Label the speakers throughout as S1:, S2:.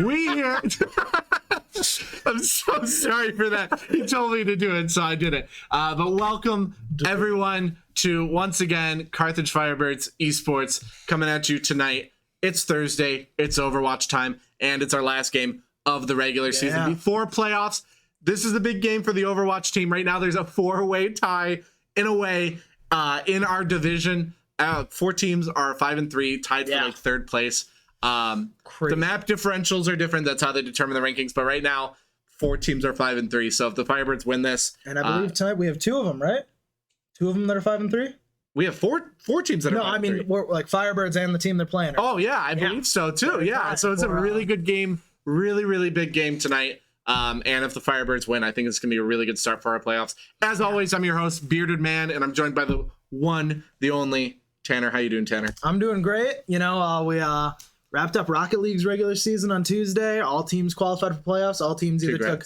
S1: We here. I'm so sorry for that. He told me to do it, so I did it. But welcome, everyone, to, once again, Carthage Firebirds Esports coming at you tonight. It's Thursday, it's Overwatch time, and it's our last game of the regular season before playoffs. This is the big game for the Overwatch team. Right now, there's a 4-way tie in a way in our division. 4 teams are 5-3, tied for like 3rd place. The map differentials are different. That's how they determine the rankings. But right now, 4 teams are 5-3. So if the Firebirds win this,
S2: and I believe tonight we have 2 of them, right? 2 of them that are 5-3.
S1: We have four teams that are 5-3.
S2: No, I mean we're like Firebirds and the team they're playing.
S1: Oh yeah, I believe so too. Yeah, so it's a really good game, really big game tonight. And if the Firebirds win, I think it's gonna be a really good start for our playoffs. As always, I'm your host, Bearded Man, and I'm joined by the one, the only Tanner. How you doing, Tanner?
S2: I'm doing great. You know, we wrapped up Rocket League's regular season on Tuesday. All teams qualified for playoffs. All teams either took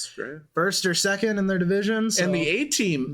S2: first or second in their divisions. So
S1: and the A team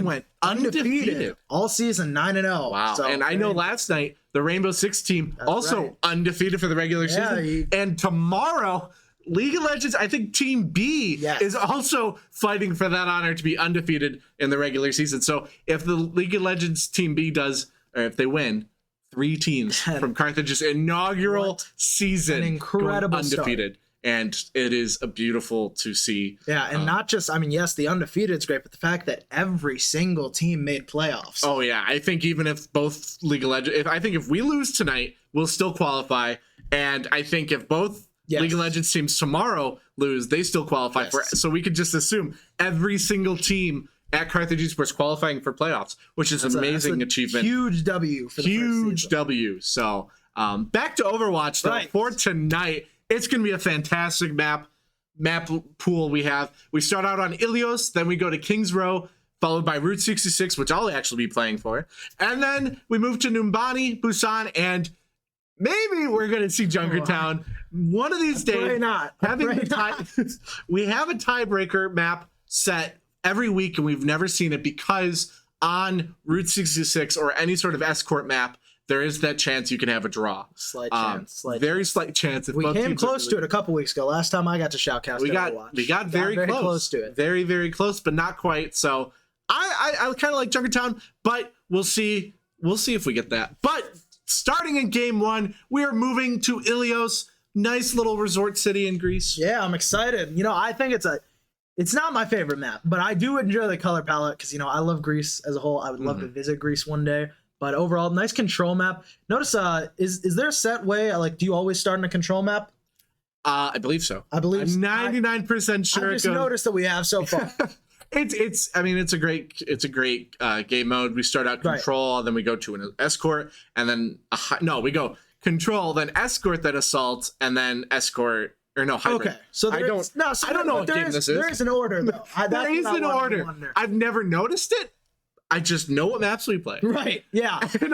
S1: went undefeated
S2: all season, 9-0.
S1: Wow! So, and I know last night the Rainbow Six team also undefeated for the regular season. And tomorrow, League of Legends, I think Team B is also fighting for that honor to be undefeated in the regular season. So if the League of Legends Team B does, or if they win, 3 teams from Carthage's inaugural season,
S2: an incredible
S1: undefeated.
S2: Start.
S1: And it is a beautiful to see.
S2: Yeah, and not just, I mean, yes, the undefeated is great, but the fact that every single team made playoffs.
S1: Oh yeah, I think even if both League of Legends, if we lose tonight, we'll still qualify. And I think if both League of Legends teams tomorrow lose, they still qualify for. So we could just assume every single team at Carthage Esports qualifying for playoffs, which is an amazing achievement.
S2: Huge W for the
S1: huge W. So back to Overwatch though. For tonight, it's gonna be a fantastic map pool we have. We start out on Ilios, then we go to Kings Row, followed by Route 66, which I'll actually be playing for, and then we move to Numbani, Busan, and maybe we're going to see Junkertown one of these days.
S2: Probably not.
S1: We have a tiebreaker map set every week, and we've never seen it because on Route 66 or any sort of escort map, there is that chance you can have a draw.
S2: Slight chance.
S1: Very slight chance.
S2: We came close to it a couple weeks ago. Last time I got to Shoutcast Overwatch.
S1: We got very close to it. Very close, but not quite. So I kind of like Junkertown, but we'll see. We'll see if we get that. But starting in game 1, we are moving to Ilios, nice little resort city in Greece.
S2: Yeah, I'm excited. You know, I think it's not my favorite map, but I do enjoy the color palette because, you know, I love Greece as a whole. I would love to visit Greece one day. But overall, nice control map. Notice, is there a set way? Like, do you always start in a control map?
S1: I believe so.
S2: I'm
S1: 99% sure.
S2: I just noticed that we have so far.
S1: I mean, it's a great game mode. We start out control, then we go to an escort, and then we go control, then escort, then assault, and then escort. Or no, hybrid. Okay,
S2: so
S1: I don't know what game this is.
S2: There is an order, though.
S1: There is an order. I've never noticed it. I just know what maps we play.
S2: Right. Yeah.
S1: And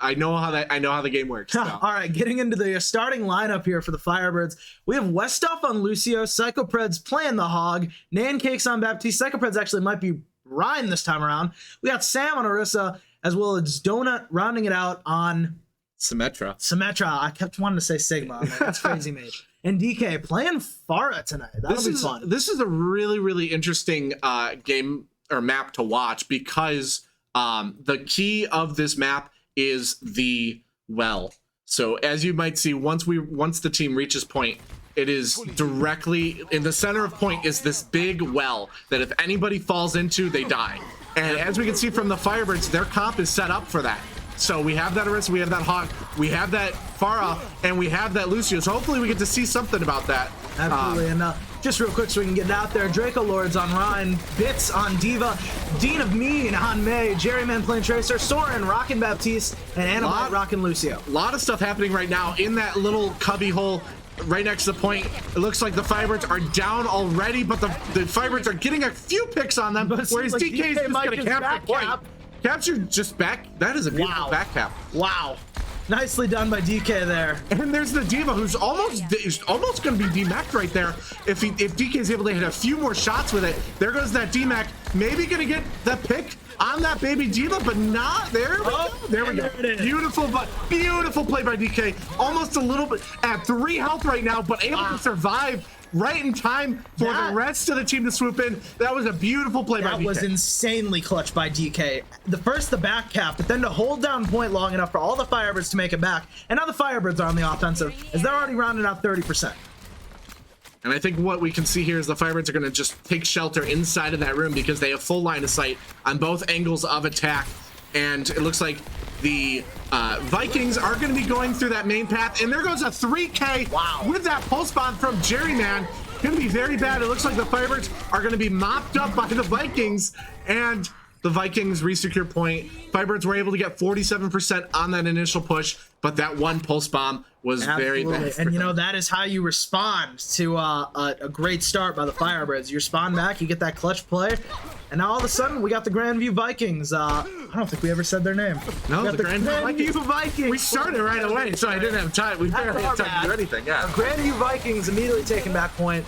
S1: I know how the game works. So.
S2: All right, getting into the starting lineup here for the Firebirds. We have Westhoff on Lucio, Psychopreds playing the Hog, Nancakes on Baptiste. Psychopreds actually might be Ryan this time around. We got Sam on Orisa, as well as Donut rounding it out on
S1: Symmetra.
S2: I kept wanting to say Sigma. That's crazy mage. And DK playing Pharah tonight. That'll be fun.
S1: This is a really interesting game or map to watch because the key of this map is the well. So as you might see, once the team reaches point, it is directly in the center of point is this big well that if anybody falls into, they die. And as we can see from the Firebirds, their comp is set up for that. So we have that Orisa, we have that Hawk, we have that Pharah, and we have that Lucio. So hopefully we get to see something about that.
S2: Absolutely. And just real quick so we can get it out there, Draco Lords on Ryan, Bits on Diva, Dean of Mean on May, Jerryman playing Tracer, Soren rocking Baptiste, and Annabelle rocking Lucio.
S1: A lot of stuff happening right now in that little cubby hole right next to the point. It looks like the Firebirds are down already, but the Firebirds are getting a few picks on them, whereas DK is just going to cap the point. Capture just back. That is a beautiful back cap.
S2: Wow. Nicely done by DK there.
S1: And there's the Diva who's almost going to be DMAC'd right there. If DK is able to hit a few more shots with it, there goes that DMAC. Maybe going to get the pick on that baby Diva, but not. There we go. There we go. Beautiful play by DK. Almost a little bit at 3 health right now, but able to survive right in time for the rest of the team to swoop in. That was a beautiful play by DK.
S2: That was insanely clutch by DK. The back cap, but then to hold down point long enough for all the Firebirds to make it back. And now the Firebirds are on the offensive, as they're already rounding out 30%.
S1: And I think what we can see here is the Firebirds are going to just take shelter inside of that room because they have full line of sight on both angles of attack. And it looks like the Vikings are going to be going through that main path. And there goes a 3K with that pulse bomb from Jerryman. Going to be very bad. It looks like the Firebirds are going to be mopped up by the Vikings. And the Vikings re-secure point. Firebirds were able to get 47% on that initial push, but that one pulse bomb was very bad.
S2: And you know, that is how you respond to a great start by the Firebirds. You respond back, you get that clutch play, and now all of a sudden we got the Grandview Vikings. I don't think we ever said their name.
S1: No, the
S2: Grandview Vikings.
S1: We started right away, so I didn't have time. We barely had time to do anything. Yeah.
S2: The Grandview Vikings immediately taking back point.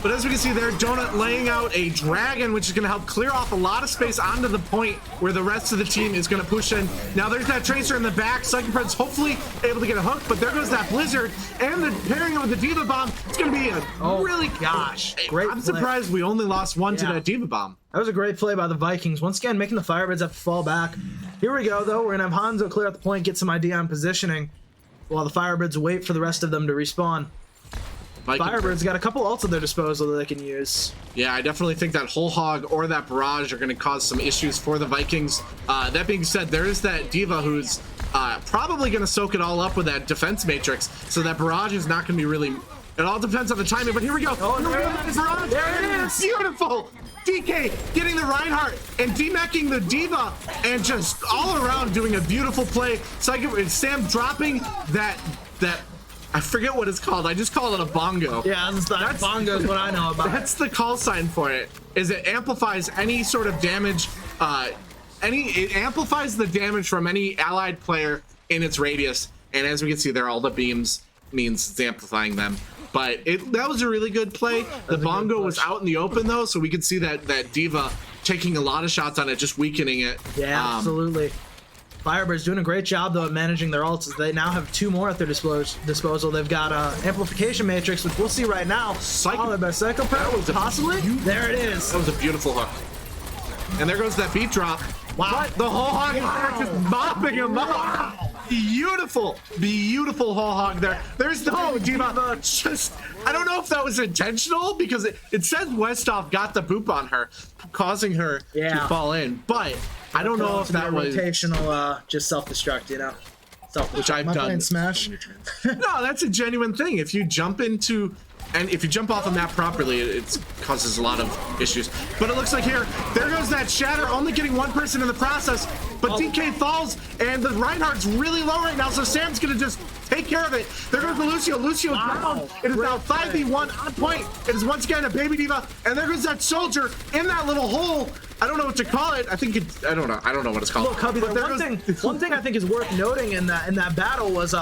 S1: But as we can see there, Donut laying out a dragon, which is going to help clear off a lot of space onto the point where the rest of the team is going to push in. Now there's that Tracer in the back. Psychopred's hopefully able to get a hook, but there goes that Blizzard. And the pairing it with the Diva Bomb. It's going to be a really...
S2: Gosh, great
S1: I'm surprised we only lost one to that Diva Bomb.
S2: That was a great play by the Vikings. Once again, making the Firebirds have to fall back. Here we go, though. We're going to have Hanzo clear out the point, get some idea on positioning, while the Firebirds wait for the rest of them to respawn. Firebirds got a couple ults at their disposal that they can use.
S1: Yeah, I definitely think that Whole Hog or that Barrage are going to cause some issues for the Vikings. That being said, there is that Diva who's probably going to soak it all up with that defense matrix, so that Barrage is not going to be really... It all depends on the timing, but here we go.
S2: Oh, there it is.
S1: Beautiful. DK getting the Reinhardt and demacking the Diva and just all around doing a beautiful play. Sam dropping that I forget what it's called. I just call it a bongo.
S2: Yeah, bongo is what I know about.
S1: That's the call sign for it. Is it amplifies any sort of damage. It amplifies the damage from any allied player in its radius. And as we can see there, all the beams means it's amplifying them. But that was a really good play. The bongo was out in the open though, so we could see that Diva taking a lot of shots on it, just weakening it.
S2: Yeah, absolutely. Firebirds doing a great job though at managing their ults. They now have 2 more at their disposal. They've got amplification matrix, which we'll see right now. Followed by Psychopathy, possibly. There it is.
S1: That was a beautiful hook. And there goes that beat drop.
S2: Wow.
S1: The Whole Hog is there just mopping him up. Beautiful Whole Hog there. There's the Diva. Just, I don't know if that was intentional because it says Westoff got the boop on her, causing her to fall in. But I don't know if that was
S2: rotational, just self-destruct, you know.
S1: Which I've done.
S2: Smash.
S1: No, that's a genuine thing. If you jump into, and if you jump off a map properly, it causes a lot of issues. But it looks like here, there goes that Shatter, only getting 1 person in the process. But DK falls, and the Reinhardt's really low right now, so Sam's gonna just take care of it. There goes the Lucio. Lucio's down. It is now 5v1 on point. It is once again a baby Diva, and there goes that soldier in that little hole. I don't know what to call it. I think I don't know what it's called.
S2: Look, Cubby, one thing I think is worth noting in that battle was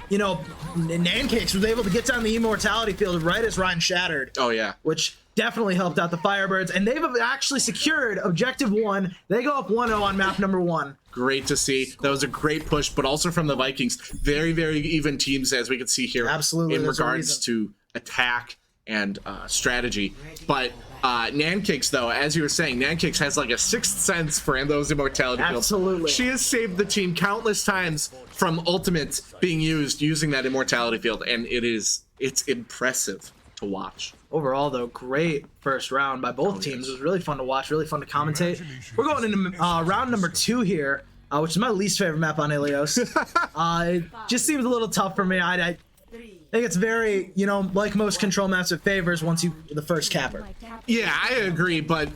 S2: you know, NECC was able to get down the immortality field right as Ryan shattered.
S1: Oh yeah.
S2: Which definitely helped out the Firebirds, and they've actually secured objective 1. They go up 1-0 on map number 1.
S1: Great to see. That was a great push, but also from the Vikings. Very, very even teams, as we can see here.
S2: Absolutely.
S1: In regards to attack and strategy. But NECC, though, as you were saying, NECC has like a 6th sense for those immortality fields.
S2: Absolutely.
S1: She has saved the team countless times from ultimates being using that immortality field, and it's impressive to watch.
S2: Overall, though, great first round by both teams. It was really fun to watch, really fun to commentate. We're going into round number 2 here, which is my least favorite map on Ilios. It just seems a little tough for me. I think it's very, you know, like most control maps, it favors once you the first capper.
S1: Yeah, I agree, but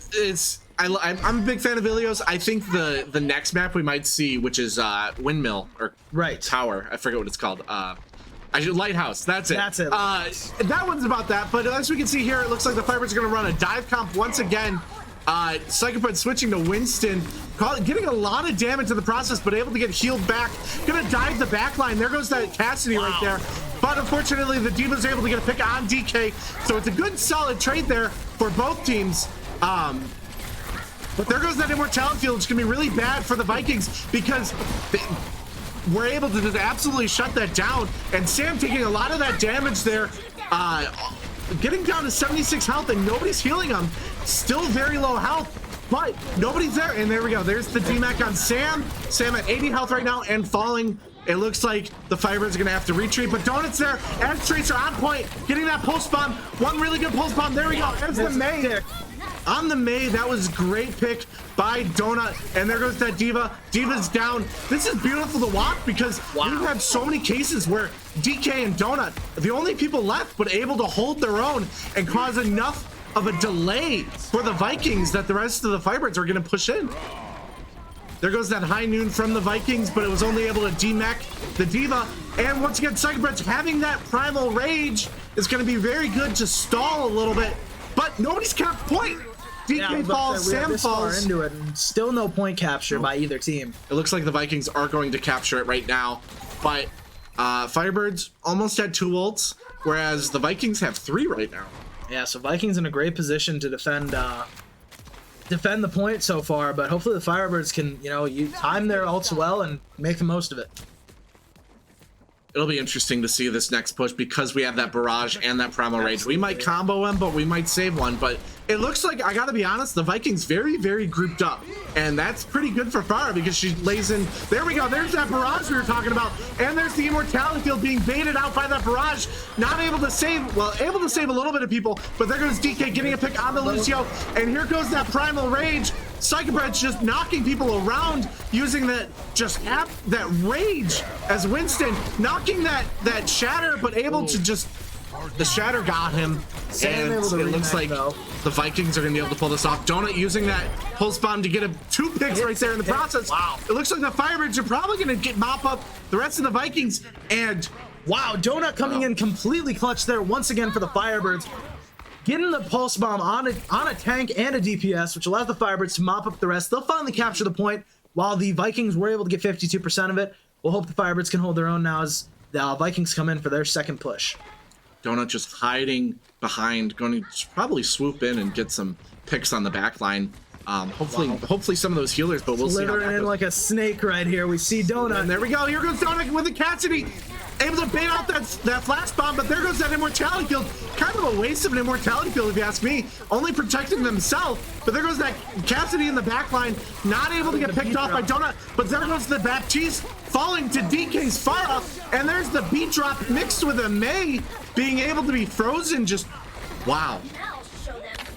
S1: I'm a big fan of Ilios. I think the next map we might see, which is Windmill or Tower, I forget what it's called. Lighthouse. That's it.
S2: That's it.
S1: That one's about that. But as we can see here, it looks like the Firebirds are going to run a dive comp once again. Psychopod switching to Winston, getting a lot of damage in the process, but able to get healed back. Gonna dive the back line. There goes that Cassidy right there. But unfortunately, the D.Va's able to get a pick on DK. So it's a good, solid trade there for both teams. But there goes that Immortality Field. It's gonna be really bad for the Vikings because we're able to just absolutely shut that down. And Sam taking a lot of that damage there, getting down to 76 health, and nobody's healing him. Still very low health, but nobody's there. And there we go. There's the DMAC on Sam. Sam at 80 health right now and falling. It looks like the Firebirds are gonna have to retreat, but Donut's there. As Tracer on point, getting that pulse bomb. One really good pulse bomb. There we go. There's the May. On the May, that was great pick by Donut, and there goes that D.Va. D.Va's down. This is beautiful to watch because we've had so many cases where DK and Donut, the only people left, but able to hold their own and cause enough of a delay for the Vikings that the rest of the Firebirds are going to push in. There goes that high noon from the Vikings, but it was only able to D-mech the D.Va. And once again, Psychopred's having that primal rage is going to be very good to stall a little bit, but nobody's kept point. DK falls, Sam falls
S2: into it, and still no point capture by either team.
S1: It looks like the Vikings are going to capture it right now, but Firebirds almost had 2 ults, whereas the Vikings have 3 right now.
S2: Yeah, so Vikings in a great position to defend the point so far, but hopefully the Firebirds can, time their ults well and make the most of it.
S1: It'll be interesting to see this next push because we have that barrage and that primal rage. We might combo him, but we might save one. But it looks like, I gotta be honest, the Vikings very, very grouped up. And that's pretty good for Farah because she lays in. There we go. There's that barrage we were talking about. And there's the Immortality Field being baited out by that barrage. Not able to save, well, able to save a little bit of people. But there goes DK getting a pick on the Lucio. And here goes that primal rage. Psychopred's just knocking people around using that that rage as Winston knocking that shatter, but able to just, the shatter got him. And it looks like the Vikings are gonna be able to pull this off. Donut using that pulse bomb to get 2 picks right there in the process. Wow. It looks like the Firebirds are probably gonna mop up the rest of the Vikings. And
S2: wow, Donut coming in completely clutch there once again for the Firebirds. Getting the pulse bomb on a tank and a DPS, which allows the Firebirds to mop up the rest. They'll finally capture the point, while the Vikings were able to get 52% of it. We'll hope the Firebirds can hold their own now as the Vikings come in for their second push.
S1: Donut just hiding behind, going to probably swoop in and get some picks on the back line. Hopefully some of those healers, but we'll see how that
S2: Slithering in
S1: goes.
S2: like a snake right here. We see Donut.
S1: And there we go. Here goes Donut with the Cassidy. Able to bait out that flash bomb, but there goes that Immortality Field. Kind of a waste of an Immortality Field, if you ask me. Only protecting themselves, but there goes that Cassidy in the back line, not able to get picked off by Donut, but there goes the Baptiste falling to DK's fire, and there's the beat drop mixed with a May being able to be frozen. Just, wow.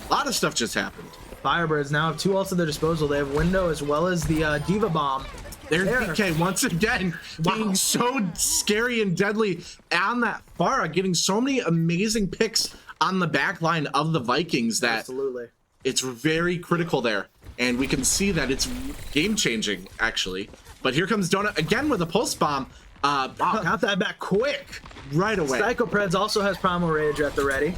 S1: A lot of stuff just happened.
S2: Firebirds now have 2 ults at their disposal. They have Window as well as the D.Va bomb.
S1: There's DK once again being so scary and deadly on that Farah, getting so many amazing picks on the back line of the Vikings that
S2: Absolutely.
S1: It's very critical there. And we can see that it's game-changing, actually. But here comes Donut again with a pulse bomb.
S2: Wow, got that back quick.
S1: Right away.
S2: Psychopred's also has Primal Rage at the ready.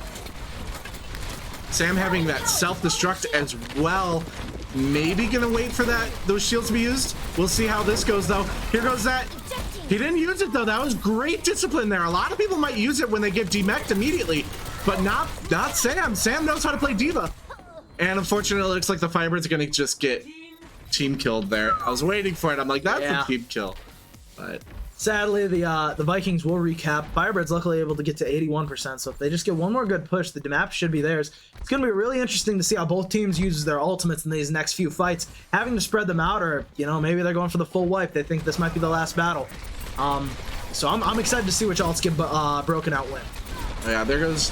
S1: Sam having that self-destruct as well. Maybe gonna wait for those shields to be used. We'll see how this goes though. Here goes that. He didn't use it though. That was great discipline there. A lot of people might use it when they get demeched immediately, but not Sam. Sam knows how to play D.Va. And unfortunately, it looks like the Firebirds are gonna just get team killed there. I was waiting for it. I'm like, that's a team kill. But
S2: sadly, the Vikings will recap. Firebirds luckily able to get to 81%, so if they just get one more good push, the map should be theirs. It's going to be really interesting to see how both teams use their ultimates in these next few fights, having to spread them out, or maybe they're going for the full wipe. They think this might be the last battle. So I'm excited to see which ults get broken out when.
S1: Yeah, there goes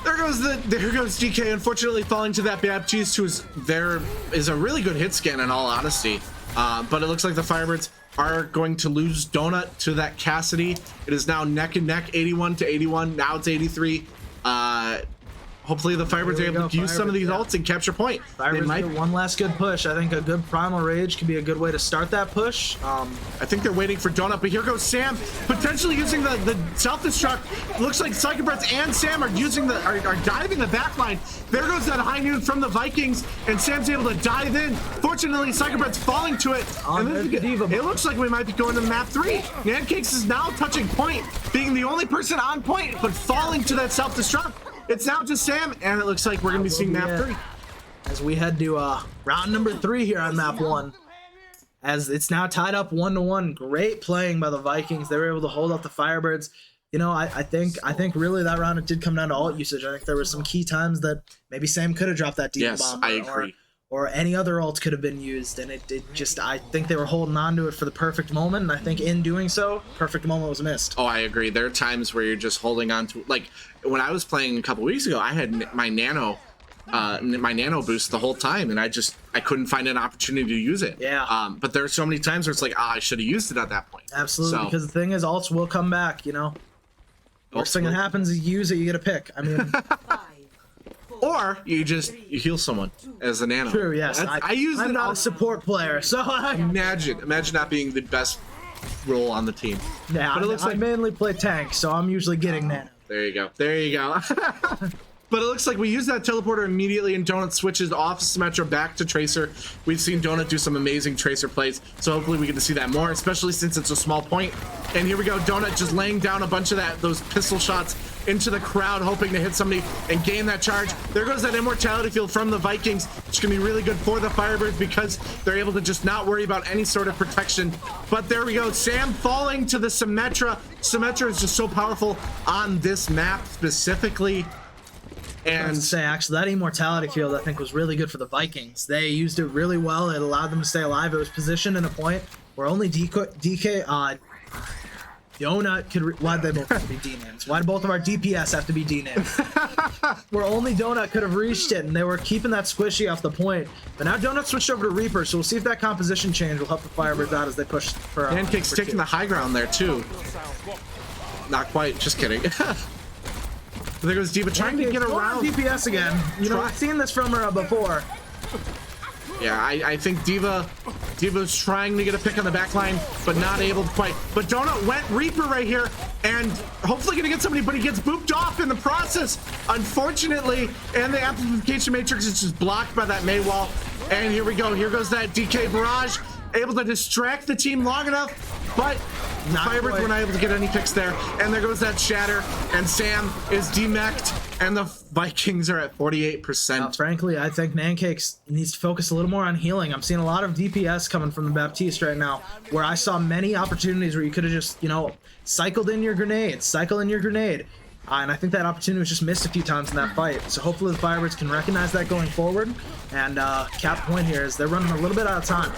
S1: DK, unfortunately falling to that Baptiste, there is a really good hit scan in all honesty. But it looks like the Firebirds are going to lose Donut to that Cassidy. It is now neck and neck, 81 to 81. Now it's 83. hopefully the Firebirds are able to use some of these ults and capture point. They
S2: Firebirds
S1: might.
S2: get one last good push. I think a good Primal Rage could be a good way to start that push.
S1: I think they're waiting for Donut, but here goes Sam, potentially using the self-destruct. Looks like Psychobreads and Sam are using are diving the backline. There goes that high noon from the Vikings, and Sam's able to dive in. Fortunately, Psychobreads falling to it. And it looks like we might be going to map 3. NECC is now touching point, being the only person on point, but falling to that self-destruct. It's now just Sam, and it looks like we're going to be seeing map 3.
S2: As we head to round number 3 here on map 1. As it's now tied up 1-1. Great playing by the Vikings. They were able to hold up the Firebirds. You know, I think really that round it did come down to ult usage. I think there were some key times that maybe Sam could have dropped that deep bomb.
S1: I agree.
S2: Or any other ult could have been used, and it just, I think they were holding on to it for the perfect moment, and I think in doing so, perfect moment was missed.
S1: Oh, I agree. There are times where you're just holding on to, like, when I was playing a couple weeks ago, I had my nano boost the whole time, and I couldn't find an opportunity to use it.
S2: Yeah.
S1: But there are so many times where it's like, I should have used it at that point.
S2: Absolutely, so, because the thing is, ults will come back, you know? Worst thing that happens is you use it, you get a pick. I mean...
S1: Or you heal someone as a nano.
S2: True, yes.
S1: I use
S2: I'm not a support player, so
S1: imagine not being the best role on the team.
S2: Yeah, but it looks like I mainly play tank, so I'm usually getting nano.
S1: There you go. But it looks like we use that teleporter immediately, and Donut switches off Symmetra back to Tracer. We've seen Donut do some amazing Tracer plays, so hopefully we get to see that more, especially since it's a small point. And here we go, Donut just laying down a bunch of those pistol shots into the crowd, hoping to hit somebody and gain that charge. There goes that immortality field from the Vikings, which can be really good for the Firebirds because they're able to just not worry about any sort of protection. But there we go, Sam falling to the Symmetra. Symmetra is just so powerful on this map specifically. And
S2: actually, that immortality field I think was really good for the Vikings. They used it really well. It allowed them to stay alive. It was positioned in a point where only Donut could. Why'd they both have to be D names? Why did both of our DPS have to be D names? Where only Donut could have reached it, and they were keeping that squishy off the point. But now Donut switched over to Reaper, so we'll see if that composition change will help the Firebirds out as they push for.
S1: NECC's taking the high ground there too. Not quite. Just kidding. There goes Diva trying to get around
S2: DPS again. You know, I've seen this from her before.
S1: Yeah, I think Diva's trying to get a pick on the back line, but not able to quite. But Donut went Reaper right here, and hopefully gonna get somebody, but he gets booped off in the process, unfortunately. And the amplification matrix is just blocked by that May wall. And here we go. Here goes that DK barrage, able to distract the team long enough, but the Firebirds were not able to get any picks there. And there goes that shatter, and Sam is demeched, and the Vikings are at 48%.
S2: Frankly, I think NECC needs to focus a little more on healing. I'm seeing a lot of DPS coming from the Baptiste right now, where I saw many opportunities where you could have just, you know, cycle in your grenade. And I think that opportunity was just missed a few times in that fight. So hopefully the Firebirds can recognize that going forward. And cap point here is they're running a little bit out of time.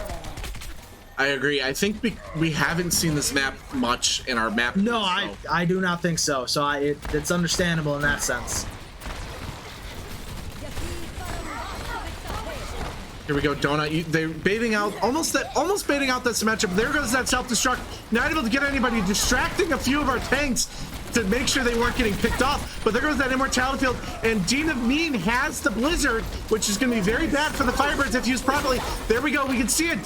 S1: I agree. I think we haven't seen this map much in our map.
S2: No, I do not think so. So it's understandable in that sense.
S1: Here we go, Donut. They're baiting out, almost baiting out that Symmetra, but there goes that self-destruct. Not able to get anybody, distracting a few of our tanks to make sure they weren't getting picked off. But there goes that immortality field, and Dean of Mean has the Blizzard, which is going to be very bad for the Firebirds if used properly. There we go. We can see it.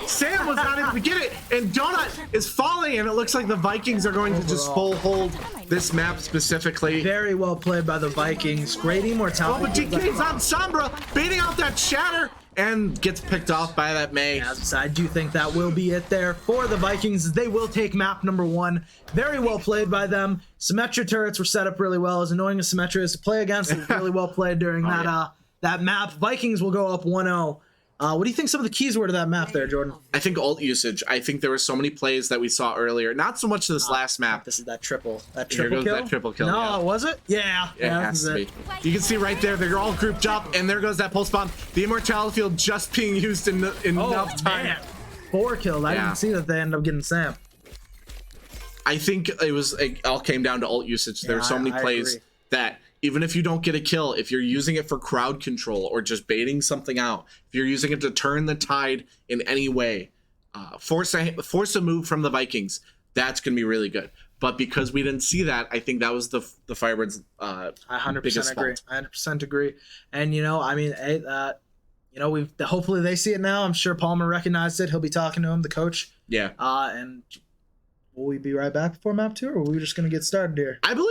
S1: Sam was not able to get it, and Donut is falling, and it looks like the Vikings are going to just full hold this map specifically.
S2: Very well played by the Vikings. Great immortality.
S1: Oh, but DK's on Sombra, baiting out that shatter, and gets picked off by that May.
S2: Yes, I do think that will be it there for the Vikings. They will take map number 1. Very well played by them. Symmetra turrets were set up really well. As annoying as Symmetra is to play against, it was really well played during that map. Vikings will go up 1-0. What do you think some of the keys were to that map there, Jordan?
S1: I think ult usage. I think there were so many plays that we saw earlier. Not so much this last map.
S2: This is that triple kill.
S1: That triple kill.
S2: No,
S1: yeah.
S2: Was it? Yeah.
S1: It has to be. You can see right there, they're all grouped up, and there goes that pulse bomb. The immortality field just being used in enough time.
S2: Man. 4 kills. I didn't see that they ended up getting Sam.
S1: I think it all came down to ult usage. There are so many plays that even if you don't get a kill, if you're using it for crowd control or just baiting something out, if you're using it to turn the tide in any way, force a move from the Vikings, that's going to be really good. But because we didn't see that, I think that was the Firebirds'
S2: I
S1: biggest
S2: 100% agree.
S1: fault.
S2: I 100% agree. And I mean, we've hopefully they see it now. I'm sure Palmer recognized it. He'll be talking to him, the coach.
S1: Yeah.
S2: And will we be right back before map 2, or are we just gonna get started here?
S1: I believe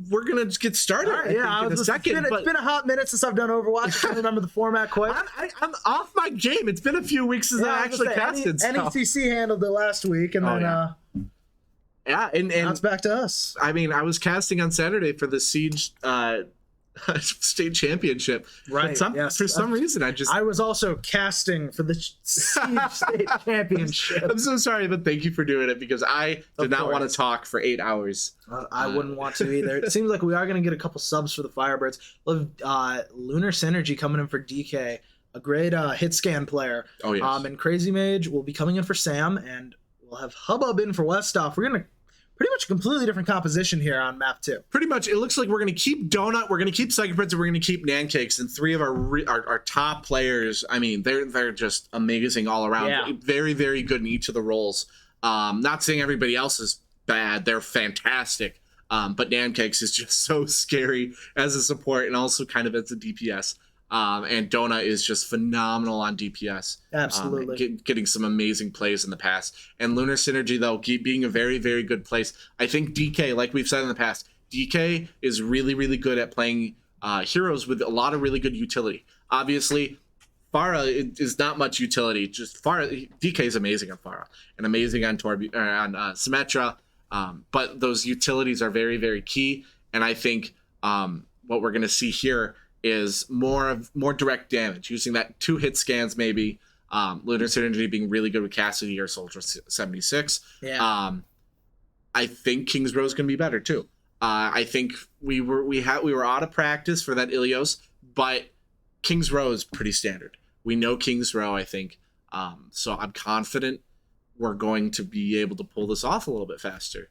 S1: we're gonna get started.
S2: All right,
S1: in a second.
S2: It's been a hot minute since I've done Overwatch. I can't remember the format quite.
S1: I'm off my game. It's been a few weeks since I actually casted.
S2: NECC handled it last week, and then
S1: and
S2: now it's back to us.
S1: I mean, I was casting on Saturday for the Siege state championship.
S2: Right.
S1: For some reason,
S2: I was also casting for the Siege state championship.
S1: I'm so sorry, but thank you for doing it, because I did not want to talk for 8 hours.
S2: I wouldn't want to either. It seems like we are going to get a couple subs for the Firebirds. We'll have Lunar Synergy coming in for DK, a great hit scan player.
S1: Oh, yes.
S2: And Crazy Mage will be coming in for Sam, and we'll have Hubbub in for Westoff. We're going to pretty much a completely different composition here on map 2.
S1: Pretty much, it looks like we're going to keep Donut, we're going to keep Psychopreds, and we're going to keep Nancakes, and 3 of our top players. I mean, they're just amazing all around.
S2: Yeah.
S1: Very, very good in each of the roles. Not saying everybody else is bad; they're fantastic. But Nancakes is just so scary as a support, and also kind of as a DPS. And Donut is just phenomenal on DPS.
S2: Absolutely.
S1: Getting some amazing plays in the past. And Lunar Synergy, though, being a very, very good place. I think DK, like we've said in the past, DK is really, really good at playing heroes with a lot of really good utility. Obviously, Pharah is not much utility. Just Pharah, DK is amazing on Pharah and amazing on Symmetra. But those utilities are very, very key. And I think what we're going to see here is more direct damage, using that 2 hit scans maybe. Lunar Synergy being really good with Cassidy or Soldier 76.
S2: Yeah.
S1: I think King's Row is going to be better too. I think we were out of practice for that Ilios, but King's Row is pretty standard. We know King's Row, I think. So I'm confident we're going to be able to pull this off a little bit faster.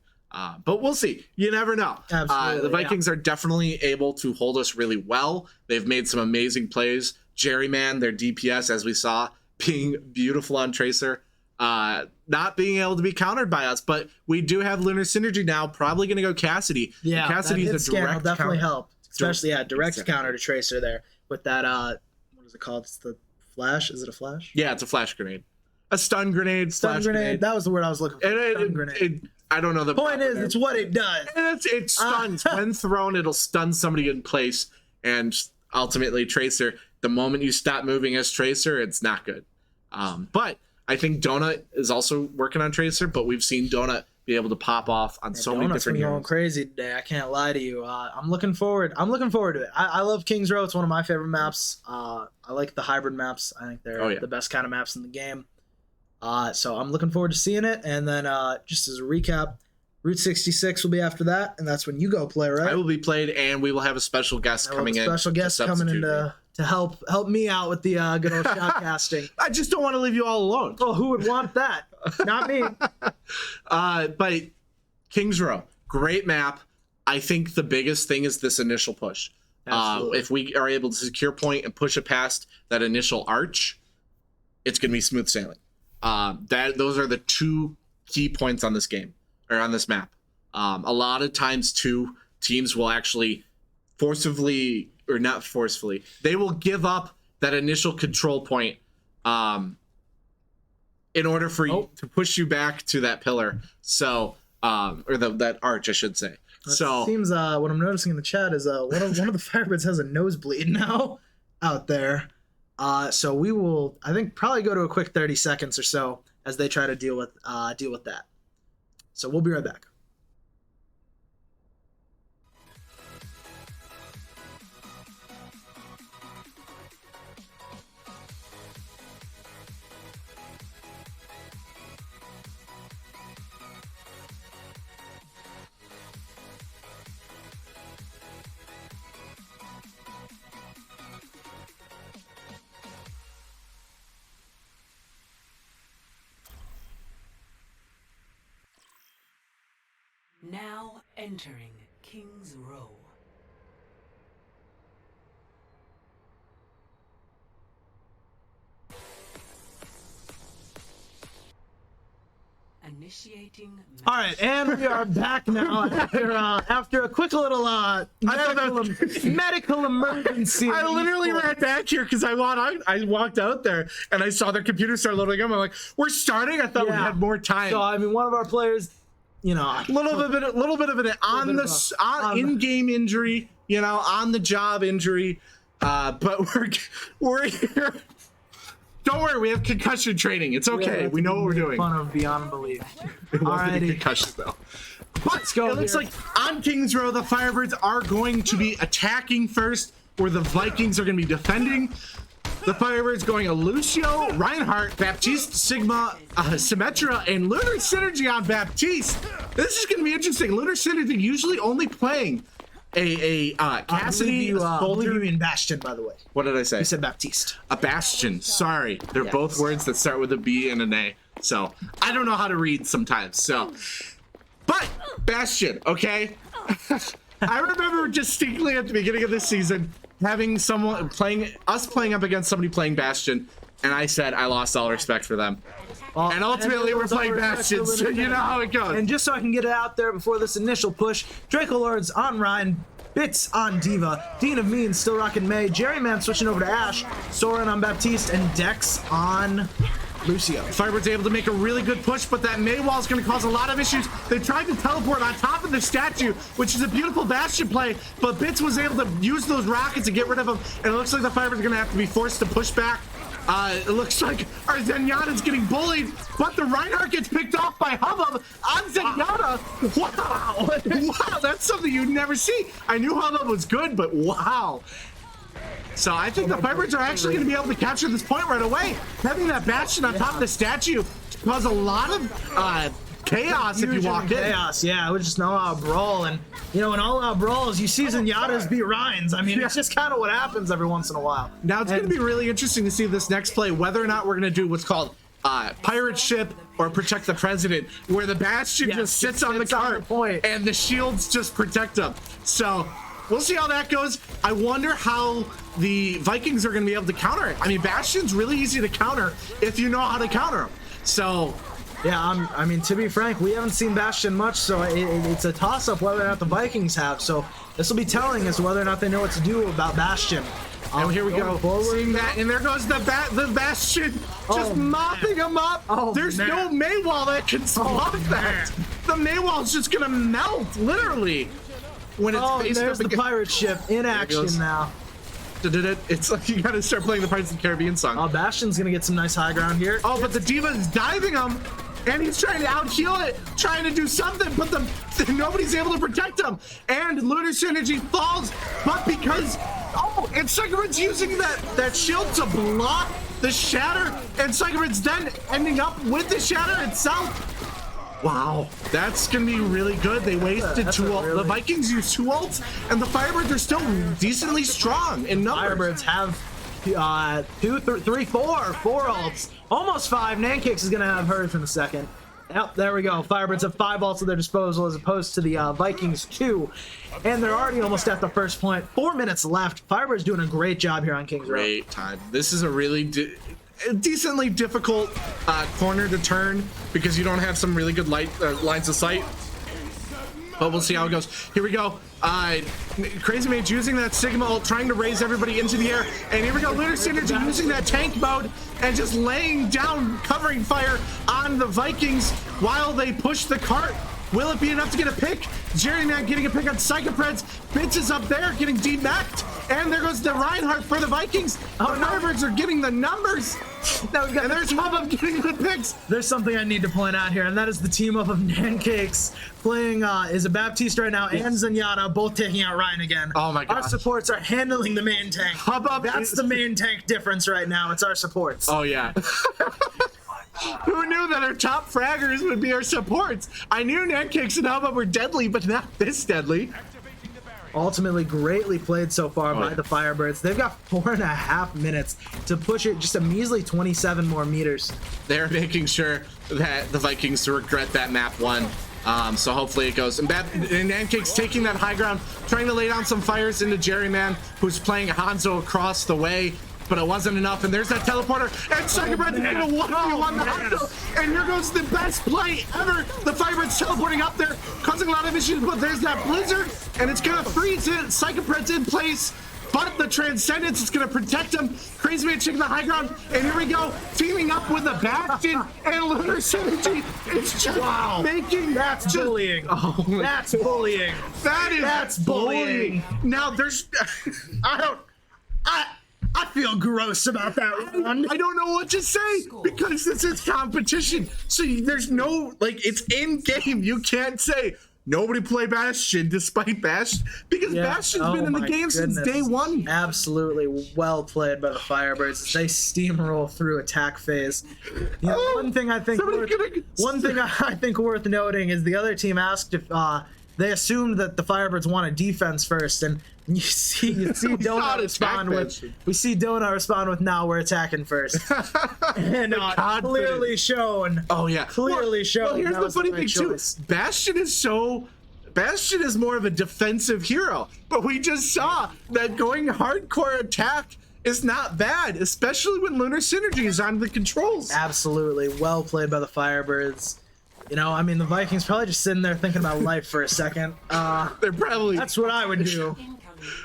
S1: But we'll see. You never know.
S2: Absolutely,
S1: the Vikings are definitely able to hold us really well. They've made some amazing plays. Jerryman, their DPS, as we saw, being beautiful on Tracer. Not being able to be countered by us, but we do have Lunar Synergy now. Probably going to go Cassidy.
S2: Yeah,
S1: Cassidy's
S2: that hit
S1: a direct
S2: will definitely
S1: counter.
S2: help. Especially, direct
S1: Exactly.
S2: counter to Tracer there with that, what is it called? It's the flash. Is it a flash?
S1: Yeah, it's a flash grenade. A stun grenade,
S2: Stun
S1: flash
S2: grenade. That was the word I was looking for. Stun grenade.
S1: I don't know the
S2: Point is,
S1: proper
S2: it's what it does.
S1: It stuns. When thrown, it'll stun somebody in place. And ultimately, Tracer, the moment you stop moving as Tracer, it's not good. But I think Donut is also working on Tracer, but we've seen Donut be able to pop off on so many
S2: Donut's
S1: different
S2: been going
S1: heroes.
S2: crazy today. I can't lie to you. I'm looking forward to it. I love King's Row. It's one of my favorite maps. I like the hybrid maps. I think they're the best kind of maps in the game. So I'm looking forward to seeing it. And then just as a recap, Route 66 will be after that, and that's when you go play, right?
S1: I will be played, and we will have a special guest coming in.
S2: Special guest coming in to help me out with the good old shoutcasting.
S1: I just don't want to leave you all alone.
S2: Oh, who would want that? Not me.
S1: But King's Row, great map. I think the biggest thing is this initial push. If we are able to secure point and push it past that initial arch, it's going to be smooth sailing. Those are the 2 key points on this game, or on this map. A lot of times, too, teams will actually forcefully, or not forcefully, they will give up that initial control point in order for you to push you back to that pillar. So, or that arch, I should say.
S2: Seems what I'm noticing in the chat is one of the Firebirds has a nosebleed now out there. So we will, I think, probably go to a quick 30 seconds or so as they try to deal with that. So we'll be right back.
S3: Now entering King's Row. Initiating.
S2: All right, and we are back now after a quick little medical emergency.
S1: I literally ran back here because I walked out there and I saw their computer start loading up. I'm like, we're starting? I thought we had more time.
S2: So, I mean, one of our players, you know,
S1: a little bit of an in-game injury, you know, on the job injury. But we're here. Don't worry, we have concussion training. It's okay. We know what we're doing.
S2: Fun of beyond belief.
S1: It wasn't a
S2: Alrighty.
S1: concussion though. But
S2: Let's go.
S1: it looks like on Kings Row, the Firebirds are going to be attacking first, where the Vikings are going to be defending. The Firebirds going Lucio, Reinhardt, Baptiste, Sigma, Symmetra, and Lunar Synergy on Baptiste. This is going to be interesting. Lunar Synergy usually only playing a Cassidy,
S2: I believe you mean Bastion, by the way.
S1: What did I say?
S2: You said Baptiste.
S1: A Bastion. Sorry. They're both words that start with a B and an A. So I don't know how to read sometimes. So, but Bastion, okay? I remember distinctly at the beginning of this season having someone playing up against somebody playing Bastion, and I said I lost all respect for them. And ultimately, we're playing Bastion, so you know how it goes.
S2: And just so I can get it out there before this initial push, Draco Lords on Ryan, Bits on Diva, Dean of Means still rocking May, Jerry Man switching over to Ash, Soren on Baptiste, and Dex on Lucio.
S1: Firebirds able to make a really good push, but that May wall is going to cause a lot of issues. They tried to teleport on top of the statue, which is a beautiful Bastion play, but Bits was able to use those rockets to get rid of them, and it looks like the Firebirds are going to have to be forced to push back. It looks like our Zenyatta's getting bullied, but the Reinhardt gets picked off by Hubbub on Zenyatta. Wow. Wow, that's something you'd never see. I knew Hubbub was good, but wow. So I think the Firebirds are actually going to be able to capture this point right away. Having that Bastion on top of the statue caused a lot of chaos if you walked in.
S2: Chaos, yeah, it was just an all-out brawl, and you know, in all-out brawls, you see Zenyatta's beat Ryan's. I mean, it's just kind of what happens every once in a while.
S1: Now it's going to be really interesting to see this next play, whether or not we're going to do what's called pirate ship or protect the president, where the Bastion just sits on the cart and the shields just protect them. So we'll see how that goes. I wonder how the Vikings are going to be able to counter it. I mean, Bastion's really easy to counter if you know how to counter him. So
S2: yeah, I mean, to be frank, we haven't seen Bastion much, so it's a toss-up whether or not the Vikings have. So this will be telling as to whether or not they know what to do about Bastion.
S1: Oh, here we go. Seeing that, and there goes the Bastion, just mopping him up. There's no Maywall that can stop that. The Maywall's just gonna melt, literally, when it's faced
S2: there's
S1: up
S2: the pirate ship in action now.
S1: It's like you gotta start playing the Pirates of the Caribbean song.
S2: Oh, Bastion's gonna get some nice high ground here.
S1: Oh, but the Diva is diving him, and he's trying to out-heal it, trying to do something, but nobody's able to protect him. And Lunar Synergy falls, but because, and Psychoman's using that shield to block the Shatter, and Psychoman's then ending up with the Shatter itself. Wow, that's gonna be really good. They wasted two ults. The Vikings used two ults, and the Firebirds are still decently strong in numbers.
S2: Firebirds have 2, 3, 4 ults. Almost 5. NECC is going to have hers in a second. Yep, there we go. Firebirds have 5 ults at their disposal as opposed to the Vikings 2. And they're already almost at the first point. 4 minutes left. Firebirds doing a great job here on Kings Row.
S1: Great time. This is a really decently difficult corner to turn because you don't have some really good lines of sight. But we'll see how it goes. Here we go. Crazy Mage using that Sigma ult, trying to raise everybody into the air. And here we go, Lunar Synergy using that tank mode and just laying down covering fire on the Vikings while they push the cart. Will it be enough to get a pick? Jerryman getting a pick on Psychopreds. Bits is up there getting demacked. And there goes the Reinhardt for the Vikings. The Firebirds are getting the numbers. And there's Hubbub getting the picks.
S2: There's something I need to point out here, and that is the team up of NECC playing is a Baptiste right now and Zenyatta both taking out Ryan again.
S1: Oh my god.
S2: Our supports are handling the main tank.
S1: Hubbub
S2: That's the main tank difference right now. It's our supports.
S1: Oh yeah. Who knew that our top fraggers would be our supports? I knew NECC and Hubbub were deadly, but not this deadly.
S2: Ultimately, greatly played so far by the Firebirds. They've got 4.5 minutes to push it just a measly 27 more meters.
S1: They're making sure that the Vikings regret that map 1. So hopefully it goes. And NECC's taking that high ground, trying to lay down some fires into Jerryman, who's playing Hanzo across the way. but it wasn't enough. And there's that teleporter, and Psychobred's gonna 1v1 the Hunter. And here goes the best play ever. The Firebirds teleporting up there, causing a lot of issues, but there's that blizzard, and it's gonna freeze it. Psychobred's in place, but the Transcendence is gonna protect him. Crazy Man taking the high ground, and here we go, teaming up with the Bastion and Lunar Synergy. It's just making
S2: That's bullying.
S1: Oh my
S2: That's bullying.
S1: That's
S2: bullying.
S1: Now there's
S2: I feel gross about that one.
S1: I don't know what to say because this is competition. So there's no, like, it's in game. You can't say nobody play Bastion despite Bastion because Bastion's been in the game since day one.
S2: Absolutely well played by the Firebirds as they steamroll through attack phase. You know, one thing I think worth noting is the other team asked if they assumed that the Firebirds wanted defense first, and you see Donut respond with, we see Donut respond with, "Now we're attacking first," and clearly shown.
S1: Oh yeah,
S2: clearly shown.
S1: Well, here's the funny thing too: Bastion is more of a defensive hero, but we just saw that going hardcore attack is not bad, especially when Lunar Synergy is on the controls.
S2: Absolutely well played by the Firebirds. You know, I mean, the Vikings probably just sitting there thinking about life for a second.
S1: They're probably.
S2: That's what I would do.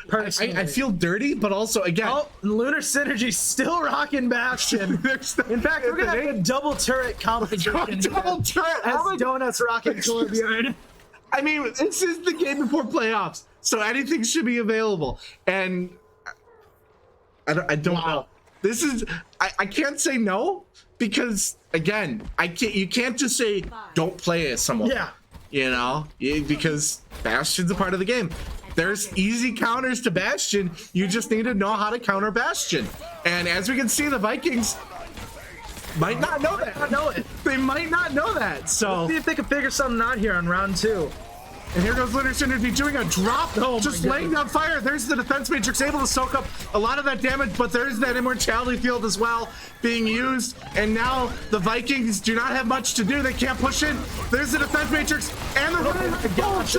S2: Personally.
S1: I feel dirty, but also, again.
S2: Oh, Lunar Synergy still rocking Bastion. In fact, we're going to have a double turret competition.
S1: Double turret.
S2: As Donuts rocking Torbjorn.
S1: I mean, this is the game before playoffs, so anything should be available. And I don't know. This is, I can't say no because, again, you can't just say don't play as someone.
S2: Yeah.
S1: You know, because Bastion's a part of the game. There's easy counters to Bastion. You just need to know how to counter Bastion. And as we can see, the Vikings might not know that. They might not know that. So
S2: let's see if they can figure something out here on round 2.
S1: And here goes Lunar Synergy doing a drop, just laying down fire. There's the defense matrix able to soak up a lot of that damage, but there's that immortality field as well being used. And now the Vikings do not have much to do. They can't push in. There's the defense matrix, and they're running to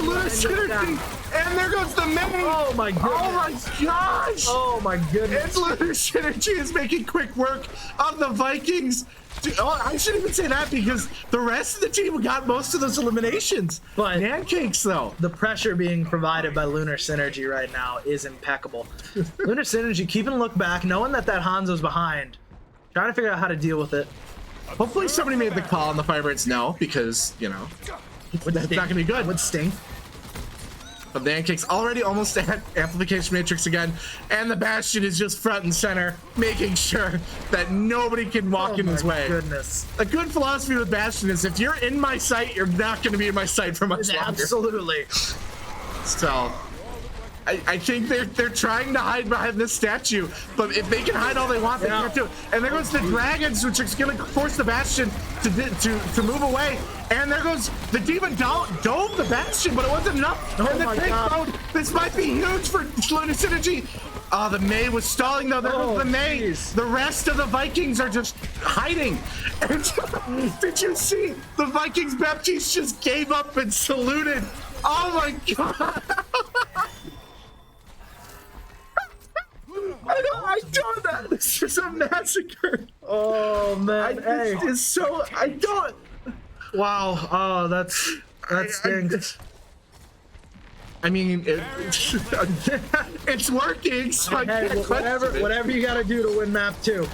S1: Lunar Synergy. And there goes the main.
S2: Oh my goodness.
S1: Oh my gosh.
S2: Oh my goodness.
S1: And Lunar Synergy is making quick work of the Vikings. Oh, I shouldn't even say that because the rest of the team got most of those eliminations.
S2: But
S1: pancakes, though.
S2: The pressure being provided by Lunar Synergy right now is impeccable. Lunar Synergy keeping a look back, knowing that Hanzo's behind, trying to figure out how to deal with it.
S1: Hopefully somebody made the call on the Firebirds no, because, you know, that's not going to be good.
S2: Would sting.
S1: But Pancakes already almost at Amplification Matrix again, and the Bastion is just front and center, making sure that nobody can walk in his way.
S2: Goodness.
S1: A good philosophy with Bastion is if you're in my sight, you're not going to be in my sight for much longer.
S2: Absolutely.
S1: So, I think they're trying to hide behind this statue, but if they can hide all they want, they can't do it. And there goes the dragons, which is going to force the Bastion to move away. And there goes the Demon Dome the Bastion, but it wasn't enough.
S2: Oh
S1: and the
S2: my
S1: tank
S2: God.
S1: mode, this might be huge for Lunar Synergy. The May was stalling though. There goes the May.
S2: Geez.
S1: The rest of the Vikings are just hiding. And did you see the Vikings? Baptiste just gave up and saluted. Oh my God. I don't know. This is a massacre.
S2: Oh man, Wow. Oh, that stinks.
S1: I mean, it's working. So I
S2: Hey,
S1: can't question it.
S2: whatever you gotta do to win map 2.